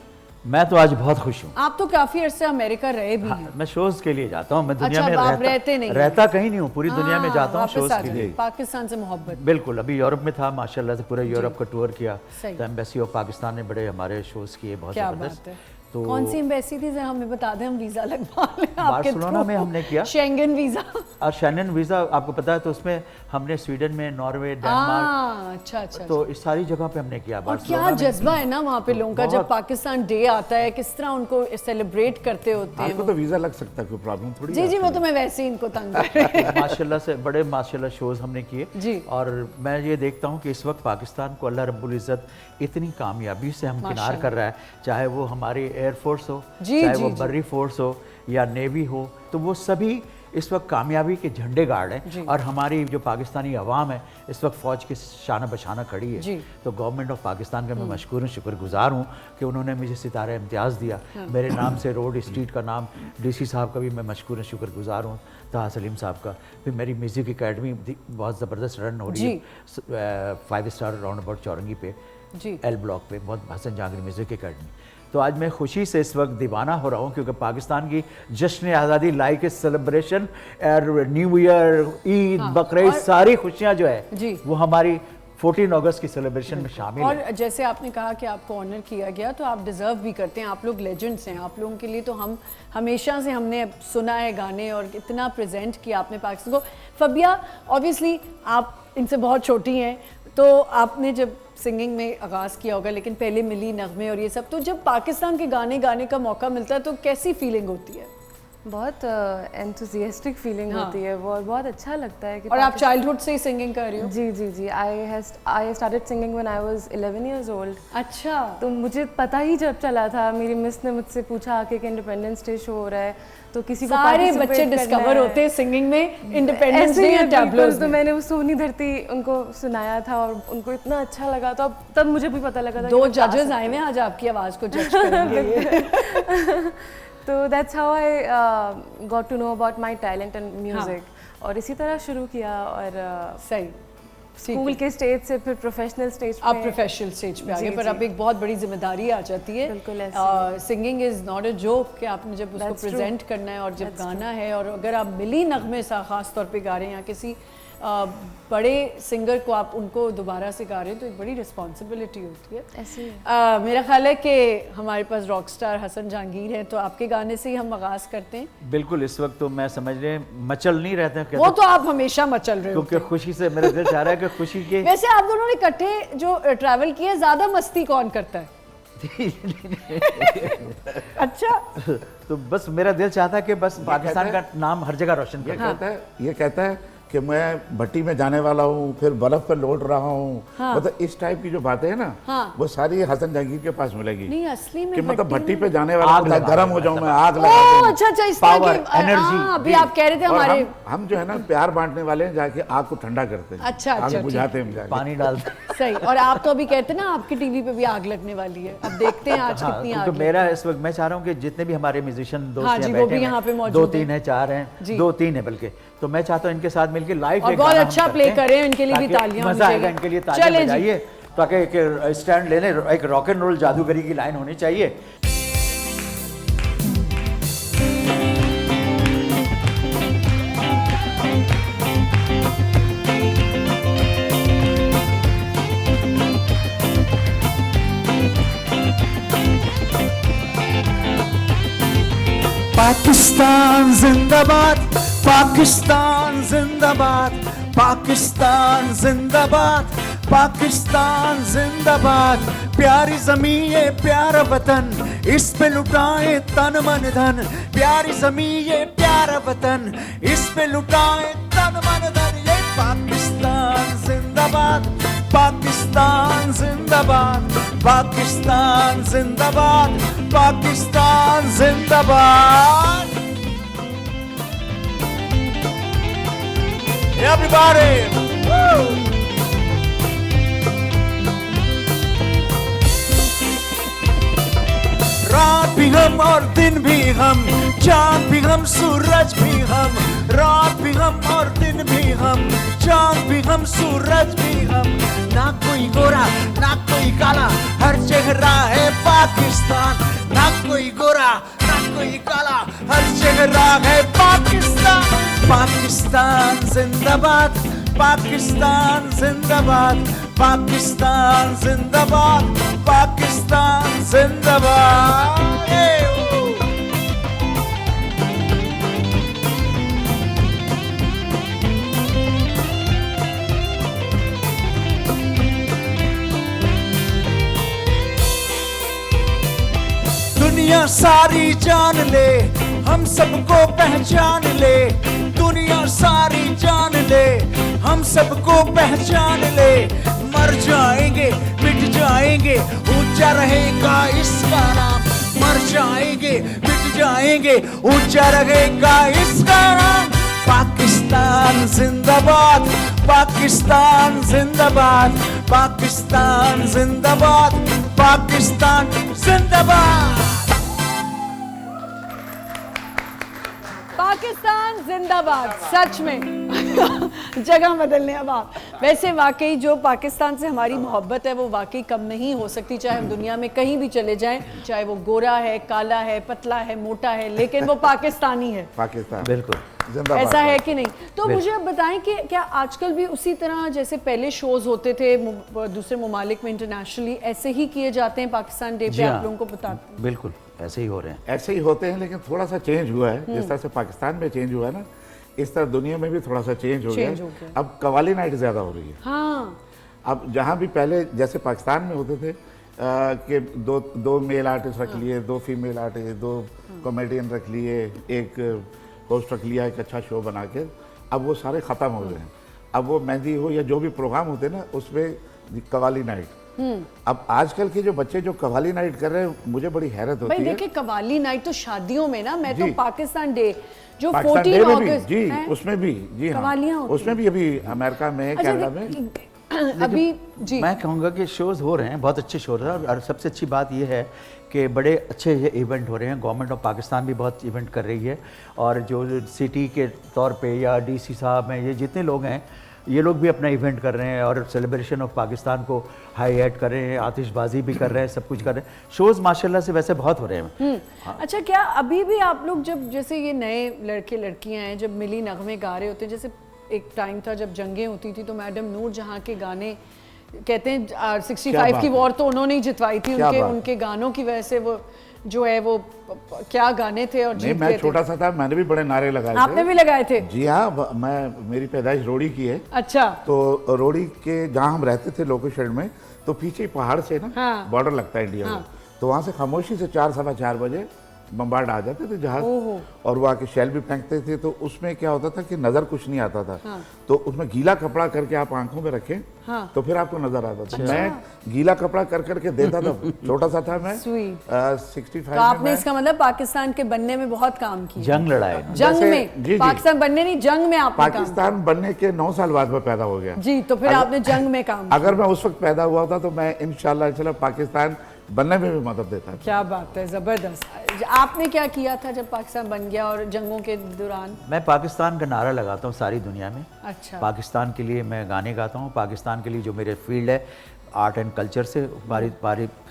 मैं तो आज बहुत खुश हूँ। आप तो काफी अरसे अमेरिका रहे भी हैं। मैं शोज़ के लिए जाता हूँ, मैं दुनिया में रहता कहीं नहीं हूँ, पूरी दुनिया में जाता हूँ शोज़ के लिए। पाकिस्तान से मोहब्बत, बिल्कुल। अभी यूरोप में था, माशाल्लाह से पूरा यूरोप का टूर किया, तो एम्बेसी ऑफ पाकिस्तान ने बड़े हमारे शोज़ किए, बहुत ज़बरदस्त। तो कौन सी एम्बेसी थी, जरा हमें बता दें, हम वीज़ा लगवा लें आपके बार्सिलोना में हमने किया, शेंगन वीज़ा। और शेंगन वीज़ा आपको पता है, तो उसमें हमने स्वीडन में, नॉर्वे, डेनमार्क, अच्छा, तो इस सारी जगह पे हमने किया। और क्या जज्बा है ना वहाँ पे लोगों का, जब पाकिस्तान डे आता है, किस तरह उनको सेलिब्रेट करते होते हैं। आपको तो वीज़ा लग सकता है, कोई प्रॉब्लम थोड़ी। जी, वो तो मैं वैसे ही इनको तंग कर रही हूँ। माशाल्लाह से बड़े माशाल्लाह शोज़ हमने किए, और मैं ये देखता हूँ कि इस वक्त पाकिस्तान को अल्लाह रब्बुल इज़्ज़त इतनी कामयाबी से हमकिनार कर रहा है, चाहे वो हमारी एयरफोर्स हो, चाहे वो बर्री फोर्स हो या नेवी हो, तो वो सभी इस वक्त कामयाबी के झंडे गाड़ हैं। और हमारी जो पाकिस्तानी अवाम है इस वक्त फ़ौज की शान बशाना खड़ी है। तो गवर्नमेंट ऑफ पाकिस्तान का मैं मशकूर हूँ, शुक्रगुजार हूँ कि उन्होंने मुझे सितारा इम्तियाज़ दिया। मेरे नाम से रोड स्ट्रीट का नाम, डीसी साहब का भी मैं मशकूर हूँ, शुक्रगुजार हूँ, ताहा सलीम साहब का। फिर मेरी म्यूज़िक एकेडमी बहुत ज़बरदस्त रन हो रही है 5 स्टार राउंड अबाउट चौरंगी पे, एल ब्लॉक पे, बहुत हसन जहांगीर म्यूज़िक एकेडमी। तो आज मैं खुशी से इस वक्त दीवाना हो रहा हूँ, क्योंकि पाकिस्तान की जश्न आज़ादी लाइक सेलिब्रेशन और न्यू ईयर, ईद, बकरीद, सारी खुशियाँ जो है वो हमारी 14 अगस्त की सेलिब्रेशन में शामिल है। और जैसे आपने कहा कि आपको ऑनर किया गया, तो आप डिज़र्व भी करते हैं, आप लोग लेजेंड्स हैं। आप लोगों के लिए तो हम हमेशा से हमने सुना है गाने और इतना प्रेजेंट किया आपने पाकिस्तान को। फबिया, ऑब्वियसली आप इनसे बहुत छोटी हैं, तो आपने जब सिंगिंग में आगाज़ किया होगा, लेकिन पहले मिली नगमे और ये सब, तो जब पाकिस्तान के गाने गाने का मौका मिलता है तो कैसी फीलिंग होती है? बहुत एंथुसियास्टिक फीलिंग होती है वो, और बहुत अच्छा लगता है कि। और आप चाइल्डहुड से ही सिंगिंग कर रही हो? जी। I started singing when I was 11 years old. अच्छा। तो मुझे पता ही जब चला था, मेरी मिस ने मुझसे पूछा आके कि इंडिपेंडेंस डे शो हो रहा है, तो किसी को सारे बच्चे डिस्कवर होते हैं सिंगिंग में इंडिपेंडेंस डे या टैब्लोज। तो मैंने वो सोनी धरती उनको सुनाया था और उनको इतना अच्छा लगा, तो तब मुझे भी पता लगा था 2 जजेस आए हैं आज आपकी आवाज़ को जज करेंगे। तो that's how I got to know about my talent and music, और इसी तरह शुरू किया। और सही स्कूल के स्टेज से फिर प्रोफेशनल स्टेज पे, आप प्रोफेशनल स्टेज पे आ गए, पर अब एक बहुत बड़ी जिम्मेदारी आ जाती है। बिल्कुल ऐसे। Singing is not a joke कि आपने जब उसको प्रेजेंट करना है और जब गाना है, और अगर आप मिली नगमे सा ख़ास तौर पे गा रहे हैं या किसी बड़े सिंगर को आप उनको दोबारा से गा रहे हैं तो एक बड़ी रिस्पॉन्सिबिलिटी होती है। ऐसे ही मेरा ख्याल है कि हमारे पास रॉक स्टार हसन जहांगीर है, तो आपके गाने से ही हम आगाज़ करते हैं। बिल्कुल, इस वक्त तो मैं समझ रहे मचल नहीं रहते हैं, वो तो आप हमेशा मचल रहे हो, क्योंकि खुशी से मेरा दिल चाह रहा है कि खुशी के। वैसे आप दोनों ने इकट्ठे जो ट्रैवल किया, ज़्यादा मस्ती कौन करता है? अच्छा, तो बस मेरा दिल चाहता है कि बस पाकिस्तान का नाम हर जगह रोशन कर। ये कहता है कि मैं भट्टी में जाने वाला हूँ, फिर बर्फ पर लौट रहा हूँ। हाँ। मतलब इस टाइप की जो बातें हैं ना, हाँ। वो सारी हसन जहांगीर के पास मिलेगी। नहीं, असली में कि मतलब भट्टी पे जाने वाला हूँ, गर्म हो जाऊँ मैं, आग लगा दूँ। अच्छा अच्छा, इस तरह की एनर्जी। अभी आप कह रहे थे हमारे हम जो है ना प्यार बांटने वाले हैं, जाके आग को ठंडा करते हैं। अच्छा, आग बुझाते हैं, पानी डालते। सही। और आप तो अभी कहते ना आपकी टीवी पे भी आग लगने वाली है, अब देखते हैं आज कितनी आग। मेरा इस वक्त मैं चाह रहा हूँ कि जितने भी हमारे म्यूजिशियन दोस्त हैं, वो भी यहाँ पे मौजूद 2-3 हैं, 4 हैं, 2-3 है बल्कि, तो मैं चाहता हूँ इनके साथ मिलकर लाइव और बहुत अच्छा प्ले करें, इनके लिए भी तालियां, मजा आएगा, इनके लिए तालियां बजाइए, ताकि एक स्टैंड लेने एक रॉक एंड रोल जादूगरी की लाइन होनी चाहिए। पाकिस्तान जिंदाबाद, पाकिस्तान जिंदाबाद, पाकिस्तान जिंदाबाद, पाकिस्तान जिंदाबाद। प्यारी ज़मीं ये प्यारा वतन, इस पे लुटाए तन मन धन। प्यारी ज़मीं ये प्यारा वतन, इस पे लुटाए तन मन धन। ये पाकिस्तान जिंदाबाद, पाकिस्तान जिंदाबाद, पाकिस्तान जिंदाबाद, पाकिस्तान जिंदाबाद। Everybody! Woo! रात भी हम और दिन भी हम, चांद भी हम सूरज भी हम। रात भी हम और दिन भी हम, चांद भी हम सूरज भी हम। ना कोई गोरा ना कोई काला, हर चेहरा है पाकिस्तान। ना कोई गोरा ना कोई काला, हर चेहरा है पाकिस्तान। पाकिस्तान जिंदाबाद, पाकिस्तान जिंदाबाद, पाकिस्तान जिंदाबाद, पाकिस्तान जिंदाबाद। दुनिया सारी जान ले, हम सबको पहचान ले। दुनिया सारी जान ले, हम सबको पहचान ले। मर जाएंगे मिट जाएंगे, ऊंचा रहेगा इसका नाम। मर जाएंगे मिट जाएंगे, ऊंचा रहेगा इसका नाम। पाकिस्तान जिंदाबाद, पाकिस्तान जिंदाबाद, पाकिस्तान जिंदाबाद, पाकिस्तान जिंदाबाद। पाकिस्तान जिंदाबाद। सच में जगह बदलने अब आप। वैसे वाकई जो पाकिस्तान से हमारी मोहब्बत है वो वाकई कम नहीं हो सकती, चाहे हम दुनिया में कहीं भी चले जाएं, चाहे वो गोरा है, काला है, पतला है, मोटा है, लेकिन वो पाकिस्तानी है। पाकिस्तान बिल्कुल ऐसा है कि नहीं? तो मुझे अब बताएं कि क्या आजकल भी उसी तरह जैसे पहले शोज होते थे दूसरे ममालिक में इंटरनेशनली, ऐसे ही किए जाते हैं पाकिस्तान डे पे? आप लोगों को बताते हैं। बिल्कुल ऐसे ही हो रहे हैं। ऐसे ही होते हैं, लेकिन थोड़ा सा चेंज हुआ है। जिस तरह से पाकिस्तान में चेंज हुआ है ना, इस तरह दुनिया में भी थोड़ा सा चेंज हो गया। अब कवाली नाइट ज़्यादा हो रही है। हाँ। अब जहाँ भी पहले जैसे पाकिस्तान में होते थे कि दो मेल आर्टिस्ट रख लिए, 2 फीमेल आर्टिस्ट, 2 कॉमेडियन रख लिए, एक होस्ट रख लिया, एक अच्छा शो बना के, अब वो सारे ख़त्म हो गए हैं। अब वो मेहंदी हो या जो भी प्रोग्राम होते हैं ना, उसमें कवाली नाइट। अब आजकल के जो बच्चे जो कवाली नाइट कर रहे हैं, मुझे बड़ी हैरत होती है। देखिए कवाली नाइट तो शादियों में ना, मैं तो पाकिस्तान डे जो पाकिस्तान 14 डे अगस्त जी उसमें भी जी हाँ, उसमें भी अभी अमेरिका में, कनाडा में अभी जी मैं कहूँगा कि शोज़ हो रहे हैं, बहुत अच्छे शोज़ हैं। और सबसे अच्छी बात यह है कि बड़े अच्छे ये इवेंट हो रहे हैं। गवर्नमेंट ऑफ पाकिस्तान भी बहुत इवेंट कर रही है, और जो सिटी के तौर पे या डीसी साहब हैं, ये जितने लोग हैं, ये लोग भी अपना इवेंट कर रहे हैं और सेलिब्रेशन ऑफ पाकिस्तान को हाईलाइट कर रहे हैं, आतिशबाजी भी कर रहे हैं, सब कुछ कर रहे हैं। शोज़ माशाल्लाह से वैसे बहुत हो रहे हैं। हाँ। अच्छा, क्या अभी भी आप लोग जब जैसे ये नए लड़के लड़कियां हैं, जब मिली नगमे गा रहे होते हैं, जैसे एक टाइम था जब जंगें होती थी तो मैडम नूर जहाँ के गाने कहते हैं 65 की वॉर तो उन्होंने ही जितवाई थी, उनके गानों की वजह से वो जो है वो क्या गाने थे और नहीं, मैं छोटा सा था, मैंने भी बड़े नारे लगाए थे। आपने भी लगाए थे? जी हाँ, मेरी पैदाइश रोड़ी की है। अच्छा। तो रोड़ी के जहाँ हम रहते थे लोकल शेड में, तो पीछे पहाड़ से ना बॉर्डर लगता है इंडिया में, तो वहाँ से खामोशी से 4 सवा 4 बजे बम्बार्ड आ जाते थे जहाज, और वो आके शेल भी फेंकते थे। तो उसमें क्या होता था कि नजर कुछ नहीं आता था, तो उसमें गीला कपड़ा करके आप आंखों में रखें तो फिर आपको नजर आता था। मैं गीला कपड़ा कर करके देता था, छोटा सा था मैं, 65 तो आपने इसका मतलब पाकिस्तान के बनने में बहुत काम किया, जंग लड़ाए, जंग में, पाकिस्तान बनने नहीं, जंग में आपने पाकिस्तान बनने के 9 साल बाद में पैदा हो गया जी। तो फिर आपने जंग में काम किया। अगर मैं उस वक्त पैदा हुआ था तो मैं इंशाल्लाह पाकिस्तान बनने में भी मदद देता है। क्या बात है, जबरदस्त। आपने क्या किया था जब पाकिस्तान बन गया और जंगों के दौरान? मैं पाकिस्तान का नारा लगाता हूँ सारी दुनिया में। अच्छा। पाकिस्तान के लिए मैं गाने गाता हूँ, पाकिस्तान के लिए जो मेरे फील्ड है आर्ट एंड कल्चर से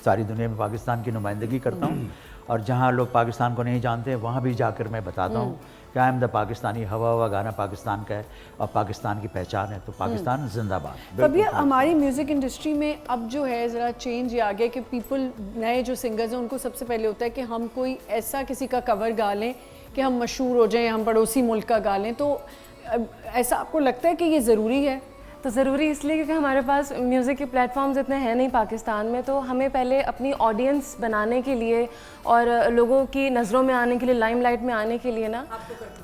सारी दुनिया में पाकिस्तान की नुमाइंदगी करता हूँ, और जहाँ लोग पाकिस्तान को नहीं जानते वहाँ भी जाकर मैं बताता हूँ कि आई एम द पाकिस्तानी। हवा हवा गाना पाकिस्तान का है और पाकिस्तान की पहचान है, तो पाकिस्तान जिंदाबाद। कभी हमारी म्यूज़िक इंडस्ट्री में अब जो है ज़रा चेंज ये आ गया कि पीपल, नए जो सिंगर्स हैं उनको सबसे पहले होता है कि हम कोई ऐसा किसी का कवर गा लें कि हम मशहूर हो जाएं, हम पड़ोसी मुल्क का गा लें। तो ऐसा आपको लगता है कि ये ज़रूरी है? तो ज़रूरी इसलिए क्योंकि हमारे पास म्यूज़िक के प्लेटफॉर्म्स इतने हैं नहीं पाकिस्तान में, तो हमें पहले अपनी ऑडियंस बनाने के लिए और लोगों की नज़रों में आने के लिए, लाइमलाइट में आने के लिए ना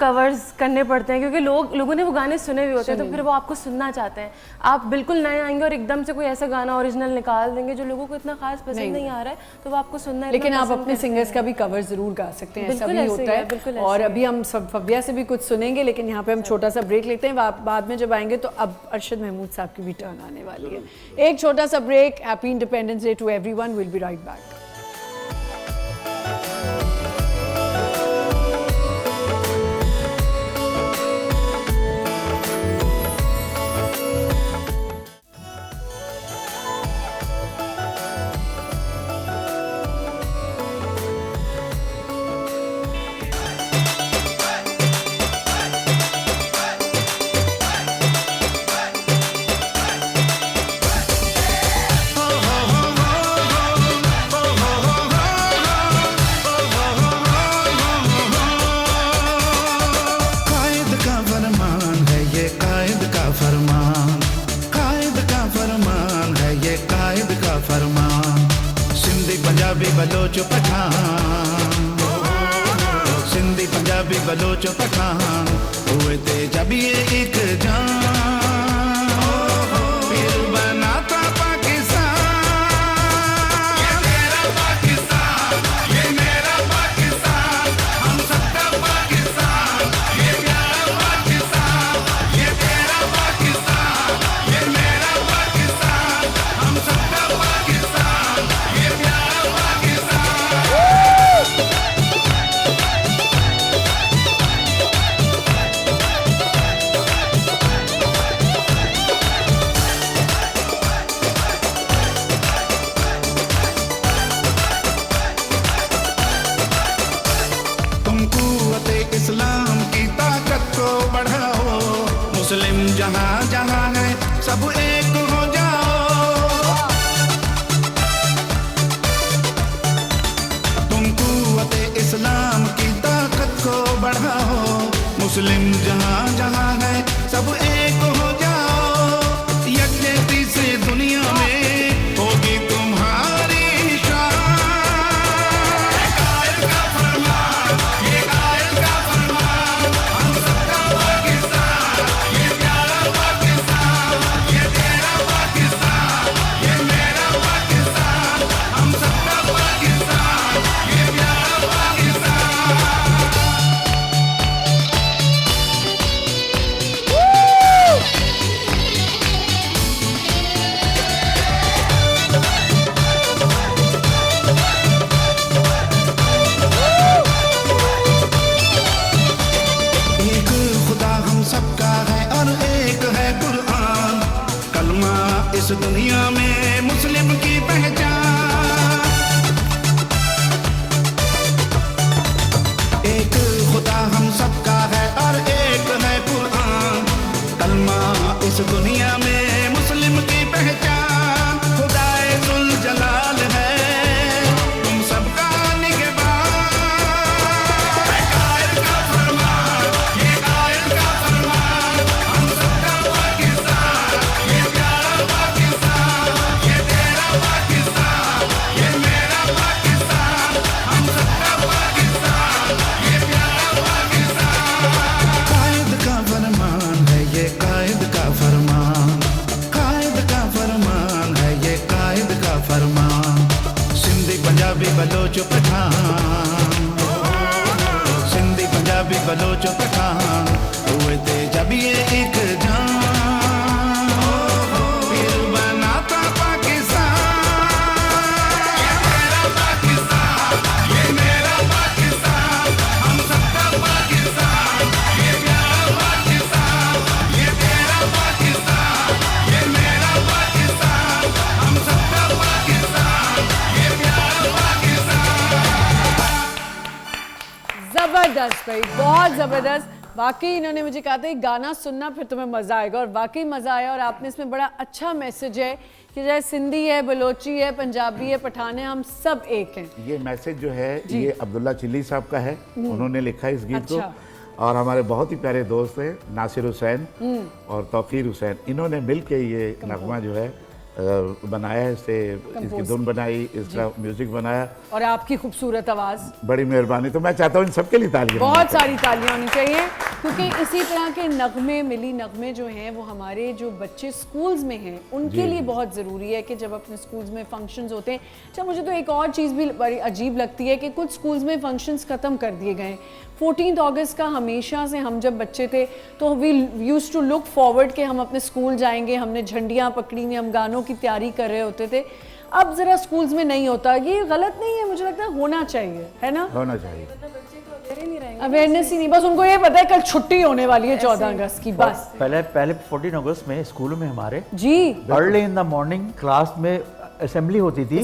कवर्स करने पड़ते हैं, क्योंकि लोगों ने वो गाने सुने हुए होते हैं, तो फिर वो आपको सुनना चाहते हैं। आप बिल्कुल नए आएंगे और एकदम से कोई ऐसा गाना ओरिजिनल निकाल देंगे जो लोगों को इतना खास पसंद नहीं आ रहा है, तो वो आपको सुनना है। लेकिन आप अपने सिंगर्स का भी कवर ज़रूर गा सकते हैं, ऐसा भी होता है। और अभी हम फव्या से भी कुछ सुनेंगे, लेकिन यहाँ पे हम छोटा सा ब्रेक लेते हैं। बाद में जब आएंगे तो अब अरशद महमूद साहब की भी टर्न आने वाली है। एक छोटा सा break. Happy independence day to everyone. Will be right back. Baloch Pathan, Sindhi Punjabi Baloch Pathan हुए थे जब ये एक जान, फिर बनाता पाकिस्तान। ये तेरा पाकिस्तान, ये मेरा पाकिस्तान, हम सबका पाकिस्तान, ये प्यारा पाकिस्तान। ये तेरा पाकिस्तान, ये मेरा पाकिस्तान, हम सबका पाकिस्तान, ये प्यारा इस्लाम की ताकत को बढ़ाओ, मुस्लिम जहाँ जहाँ है सब एक हो जाओ। तुम कुव्वते इस्लाम की ताकत को बढ़ाओ, मुस्लिम जहाँ जहाँ है सब एक हो जाओ। यकजहती से दुनिया में होगी तुम्हारी इस दुनिया में मुस्लिम की पहचान। एक खुदा हम सबका है और एक है कुरान। दुनिया में मुस्लिम की पहचान खुदाए जुल जलाल है, तुम सबका निगहबान। कायल का फरमान, ये कायल का फरमान, हम सबका पाकिस्तान, ये प्यारा पाकिस्तान, ये तेरा पाकिस्तान, ये मेरा पाकिस्तान, हम सबका पाकिस्तान, ये प्यारा पाकिस्तान। कायद का फरमान है ये, कायद का फरमान, कायद का फरमान है ये, कायद का फरमान। सिंधी पंजाबी बलोच पठान, सिंधी पंजाबी बलोच पठान, हुए थे जब ये एक जान, फिर बनाता पाकिस्तान। ये तेरा पाकिस्तान, ये मेरा पाकिस्तान, हम सबका पाकिस्तान, ये प्यारा पाकिस्तान, ये तेरा पाकिस्तान, ये मेरा पाकिस्तान, हम सबका पाकिस्तान, ये प्यारा पाकिस्तान। जबरदस्त भाई, बहुत जबरदस्त। वाकई इन्होंने मुझे कहा था गाना सुनना फिर तुम्हें मज़ा आएगा, और वाकई मज़ा आया। और आपने इसमें बड़ा अच्छा मैसेज है कि चाहे सिंधी है, बलोची है, पंजाबी है, पठान है, हम सब एक हैं। ये मैसेज जो है ये अब्दुल्ला चिल्ली साहब का है, उन्होंने लिखा है इस गीत को। और हमारे बहुत ही प्यारे दोस्त हैं नासिर हुसैन और तौकीर हुसैन, इन्होंने मिल के ये नगमा जो है बनाया है, इसकी धुन बनाई, इसका म्यूजिक बनाया, और आपकी खूबसूरत आवाज़, बड़ी मेहरबानी। तो मैं चाहता हूँ इन सबके लिए तालियां, बहुत सारी तालियां होनी चाहिए, क्योंकि इसी तरह के नगमे, मिली नगमे जो हैं वो हमारे जो बच्चे स्कूल्स में हैं उनके लिए बहुत ज़रूरी है कि जब अपने स्कूल्स में फंक्शंस होते हैं। अच्छा, मुझे तो एक और चीज़ भी बड़ी अजीब लगती है कि कुछ स्कूल्स में फंक्शंस ख़त्म कर दिए गए। 14 अगस्त का हमेशा से हम जब बच्चे थे तो we used to look forward कि हम अपने स्कूल जाएंगे, हमने झंडियाँ पकड़ी हुई, हम गानों की तैयारी कर रहे होते थे। अब ज़रा स्कूल्स में नहीं होता, ये गलत नहीं है, मुझे लगता है होना चाहिए, है ना? होना चाहिए। अवेयरनेस ही नहीं, बस उनको ये पता है कल छुट्टी होने वाली है 14 अगस्त की, बस। पहले 14 अगस्त में स्कूलों में हमारे जी early in the morning class में असेंबली होती थी,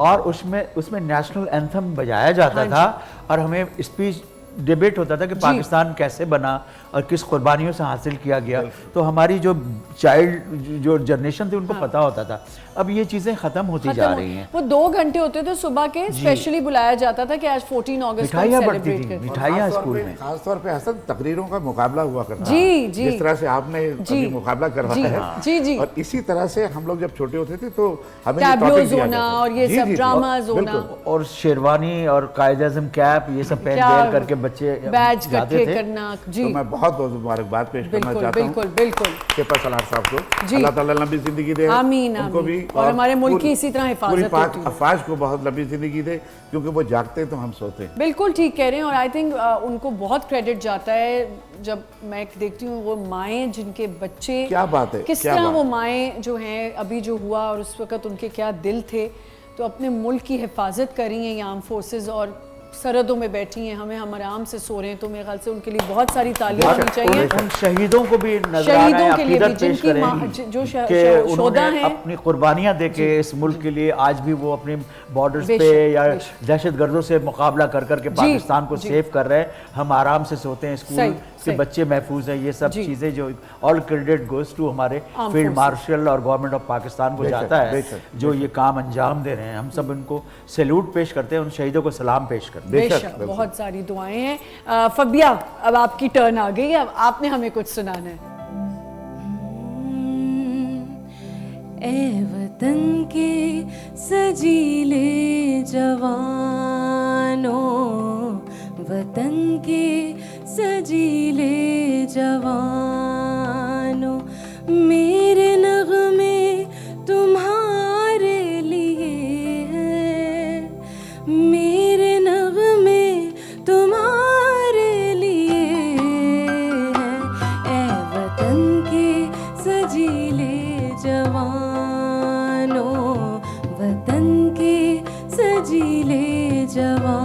और उसमें नेशनल एंथम बजाया जाता था, और हमें स्पीच डिबेट होता था कि पाकिस्तान कैसे बना और किस कुर्बानियों से हासिल किया गया। तो हमारी जो चाइल्ड जो जनरेशन थी उनको पता होता था। अब ये चीज़ें ख़त्म होती जा रही हैं। वो 2 घंटे होते थे सुबह के, स्पेशली बुलाया जाता था कि आज 14 अगस्त को मिठाइयाँ बढ़ती थी, मिठाइयाँ स्कूल में। खासतौर पे हसन तकरीरों का मुकाबला हुआ करता जी है, जी, जिस तरह से आपने अभी मुकाबला करवाया है। जी जी। और इसी तरह से हम लोग जब छोटे होते थे तो हमें टैब्लोज होना और ये सब ड्रामाज होना, और शेरवानी और कायद-ए-आज़म कैप, ये सब पहन वेयर करके बच्चे बैच इकट्ठे करना। जी, तो मैं बहुत बहुत मुबारकबाद पेश करना चाहता हूँ बिल्कुल बिल्कुल केपा सलार साहब को। अल्लाह ताला लंबी जिंदगी दे आमीन, उनको भी, और हमारे मुल्क की इसी तरह हिफाजत पूरी पाक अफवाज को बहुत लंबी जिंदगी दे, क्योंकि वो जागते हैं तो हम सोते हैं। बिल्कुल ठीक कह रहे हैं, और आई थिंक उनको बहुत क्रेडिट जाता है। जब मैं देखती हूँ वो माएँ जिनके बच्चे, क्या बात है, किस तरह वो माएँ जो हैं अभी जो हुआ और उस वक्त उनके क्या दिल थे, तो अपने मुल्क की हिफाजत कर रही हैं ये आर्म फोर्सेस, और सरहदों में बैठी हैं, हम आराम से सो रहे हैं। तो मेरे ख्याल से उनके लिए बहुत सारी तालियां होनी चाहिए। उन शहीदों को भी शहीदों के लिए भी, जिनकी जो शोधा हैं, अपनी कुर्बानियां देके इस मुल्क के लिए आज भी वो अपने बॉर्डर्स पे या दहशतगर्दों से मुकाबला कर करके पाकिस्तान को सेव कर रहे हैं। हम आराम से सोते हैं, स्कूल के बच्चे महफूज हैं। ये सब चीज़ें जो ऑल क्रेडिट गोज टू हमारे फील्ड मार्शल और गवर्नमेंट ऑफ पाकिस्तान को जाता है, जो ये काम अंजाम दे रहे हैं। हम सब उनको सैल्यूट पेश करते हैं, उन शहीदों को सलाम पेश करते हैं। बेशक, बहुत सारी दुआएं हैं। फबिया, अब आपकी टर्न आ गई, अब आपने हमें कुछ सुनाना है। ए वतन के सजीले जवानों, वतन के सजीले जवानों, मेरे नगमे तुम्हारे लिए है, मेरे नगमे तुम्हारे लिए है। ए वतन के सजीले जवानों, वतन के सजीले जवानों।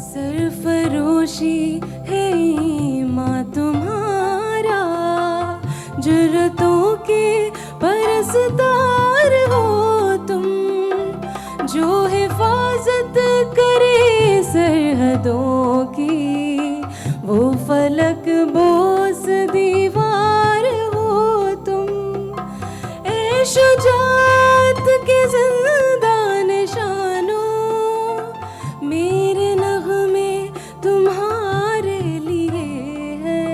सरफरोशी है ईमान तुम्हारा, जुर्रतों के राज़दार हो तुम, जो हिफाजत करे सरहदों की, वो फलक बोस दीवार हो तुम। ए शुजाअत के जिंदा निशानों, मेरे नग़मे तुम्हारे लिए है,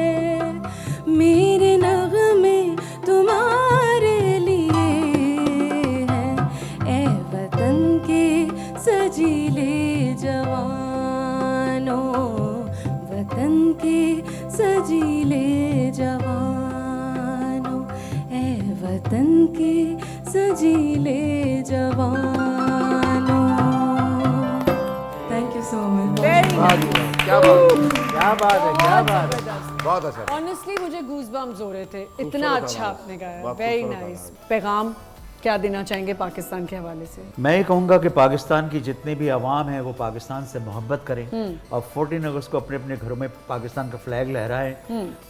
मेरे नग़मे तुम्हारे लिए है। ए वतन के सजीले जवानों, वतन के सजीले जवानों, ए वतन के सजीले जवानों। Thank you so much. क्या बात है, क्या बात है। बहुत अच्छा। ऑनेस्टली मुझे गूज़बम्स हो रहे थे, इतना अच्छा आपने गाया, वेरी नाइस। पैगाम क्या देना चाहेंगे पाकिस्तान के हवाले से? मैं ये कहूँगा कि पाकिस्तान की जितने भी अवाम है वो पाकिस्तान से मोहब्बत करें और 14 अगस्त को अपने अपने घरों में पाकिस्तान का फ्लैग लहराएं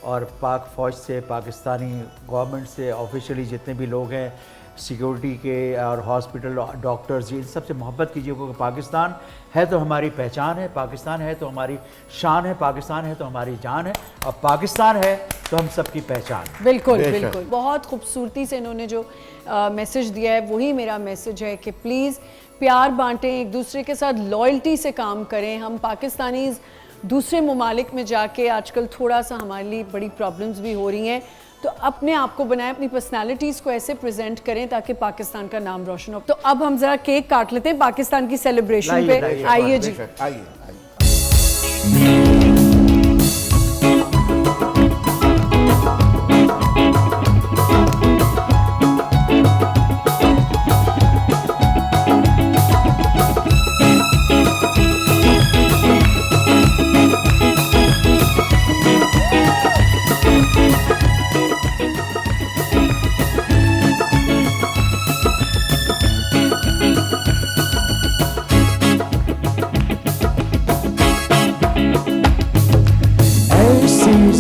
और पाक फ़ौज से, पाकिस्तानी गवर्नमेंट से, ऑफिशियली जितने भी लोग हैं, सिक्योरिटी के और हॉस्पिटल डॉक्टर्स, इन सब से मोहब्बत कीजिए, क्योंकि पाकिस्तान है तो हमारी पहचान है, पाकिस्तान है तो हमारी शान है, पाकिस्तान है तो हमारी जान है, और पाकिस्तान है तो हम सबकी पहचान। बिल्कुल बिल्कुल, बहुत खूबसूरती से इन्होंने जो मैसेज दिया है वही मेरा मैसेज है कि प्लीज़ प्यार बांटें, एक दूसरे के साथ लॉयल्टी से काम करें। हम पाकिस्तानीज़ दूसरे ममालिक में जाके आजकल थोड़ा सा हमारे लिए बड़ी प्रॉब्लम्स भी हो रही हैं, तो अपने आप को बनाएं, अपनी पर्सनालिटीज़ को ऐसे प्रेजेंट करें ताकि पाकिस्तान का नाम रोशन हो। तो अब हम जरा केक काट लेते हैं पाकिस्तान की सेलिब्रेशन पे। आइए जी, आइए।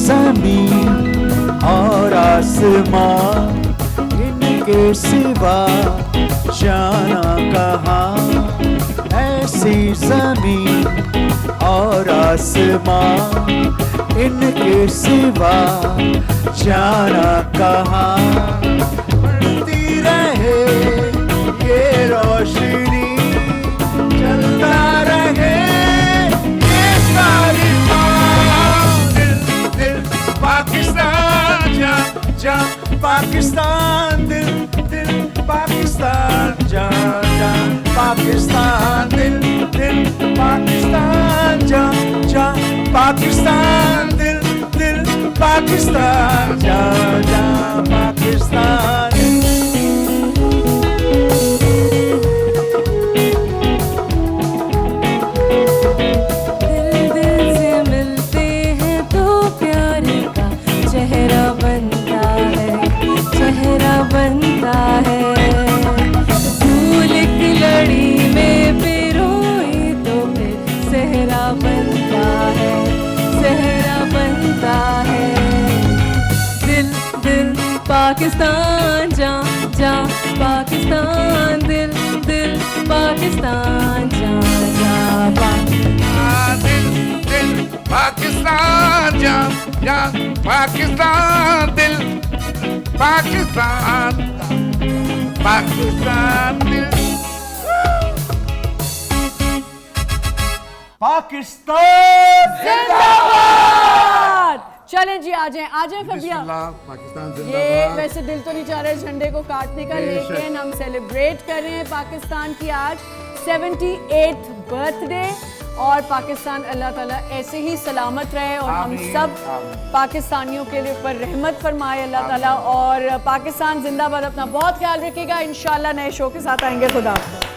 ज़मीन और आसमां, इनके सिवा जाना कहाँ। ऐसी ज़मीन और आसमां, इनके सिवा जाना कहाँ। बढ़ती रहे ये रोशनी, चलता रहे ये पाकिस्तान, जा जा पाकिस्तान, दिल दिल पाकिस्तान, जा जा पाकिस्तान, दिल दिल पाकिस्तान, जा जा पाकिस्तान, दिल दिल पाकिस्तान, जा जा पाकिस्तान। बनता है फूल की लड़ी में पिरोई तो फिर सहरा बनता है, सहरा बनता है। दिल दिल पाकिस्तान, जा जा पाकिस्तान, दिल दिल पाकिस्तान, जा जा पाकिस्तान, दिल दिल पाकिस्तान, जा जा पाकिस्तान, दिल पाकिस्तान, पाकिस्तान, पाकिस्तान जिंदाबाद। चलें जी, आ जाएं फबिया। पाकिस्तान ये जिंदाबाद। वैसे दिल तो नहीं चाह रहा है झंडे को काटने का, लेकिन हम सेलिब्रेट कर रहे हैं पाकिस्तान की आज 78th बर्थडे, और पाकिस्तान अल्लाह ताला ऐसे ही सलामत रहे और हम सब पाकिस्तानियों के लिए ऊपर रहमत फरमाए अल्लाह ताला। और पाकिस्तान जिंदाबाद। अपना बहुत ख्याल रखिएगा, इंशाल्लाह नए शो के साथ आएंगे। खुदा हाफ़िज़।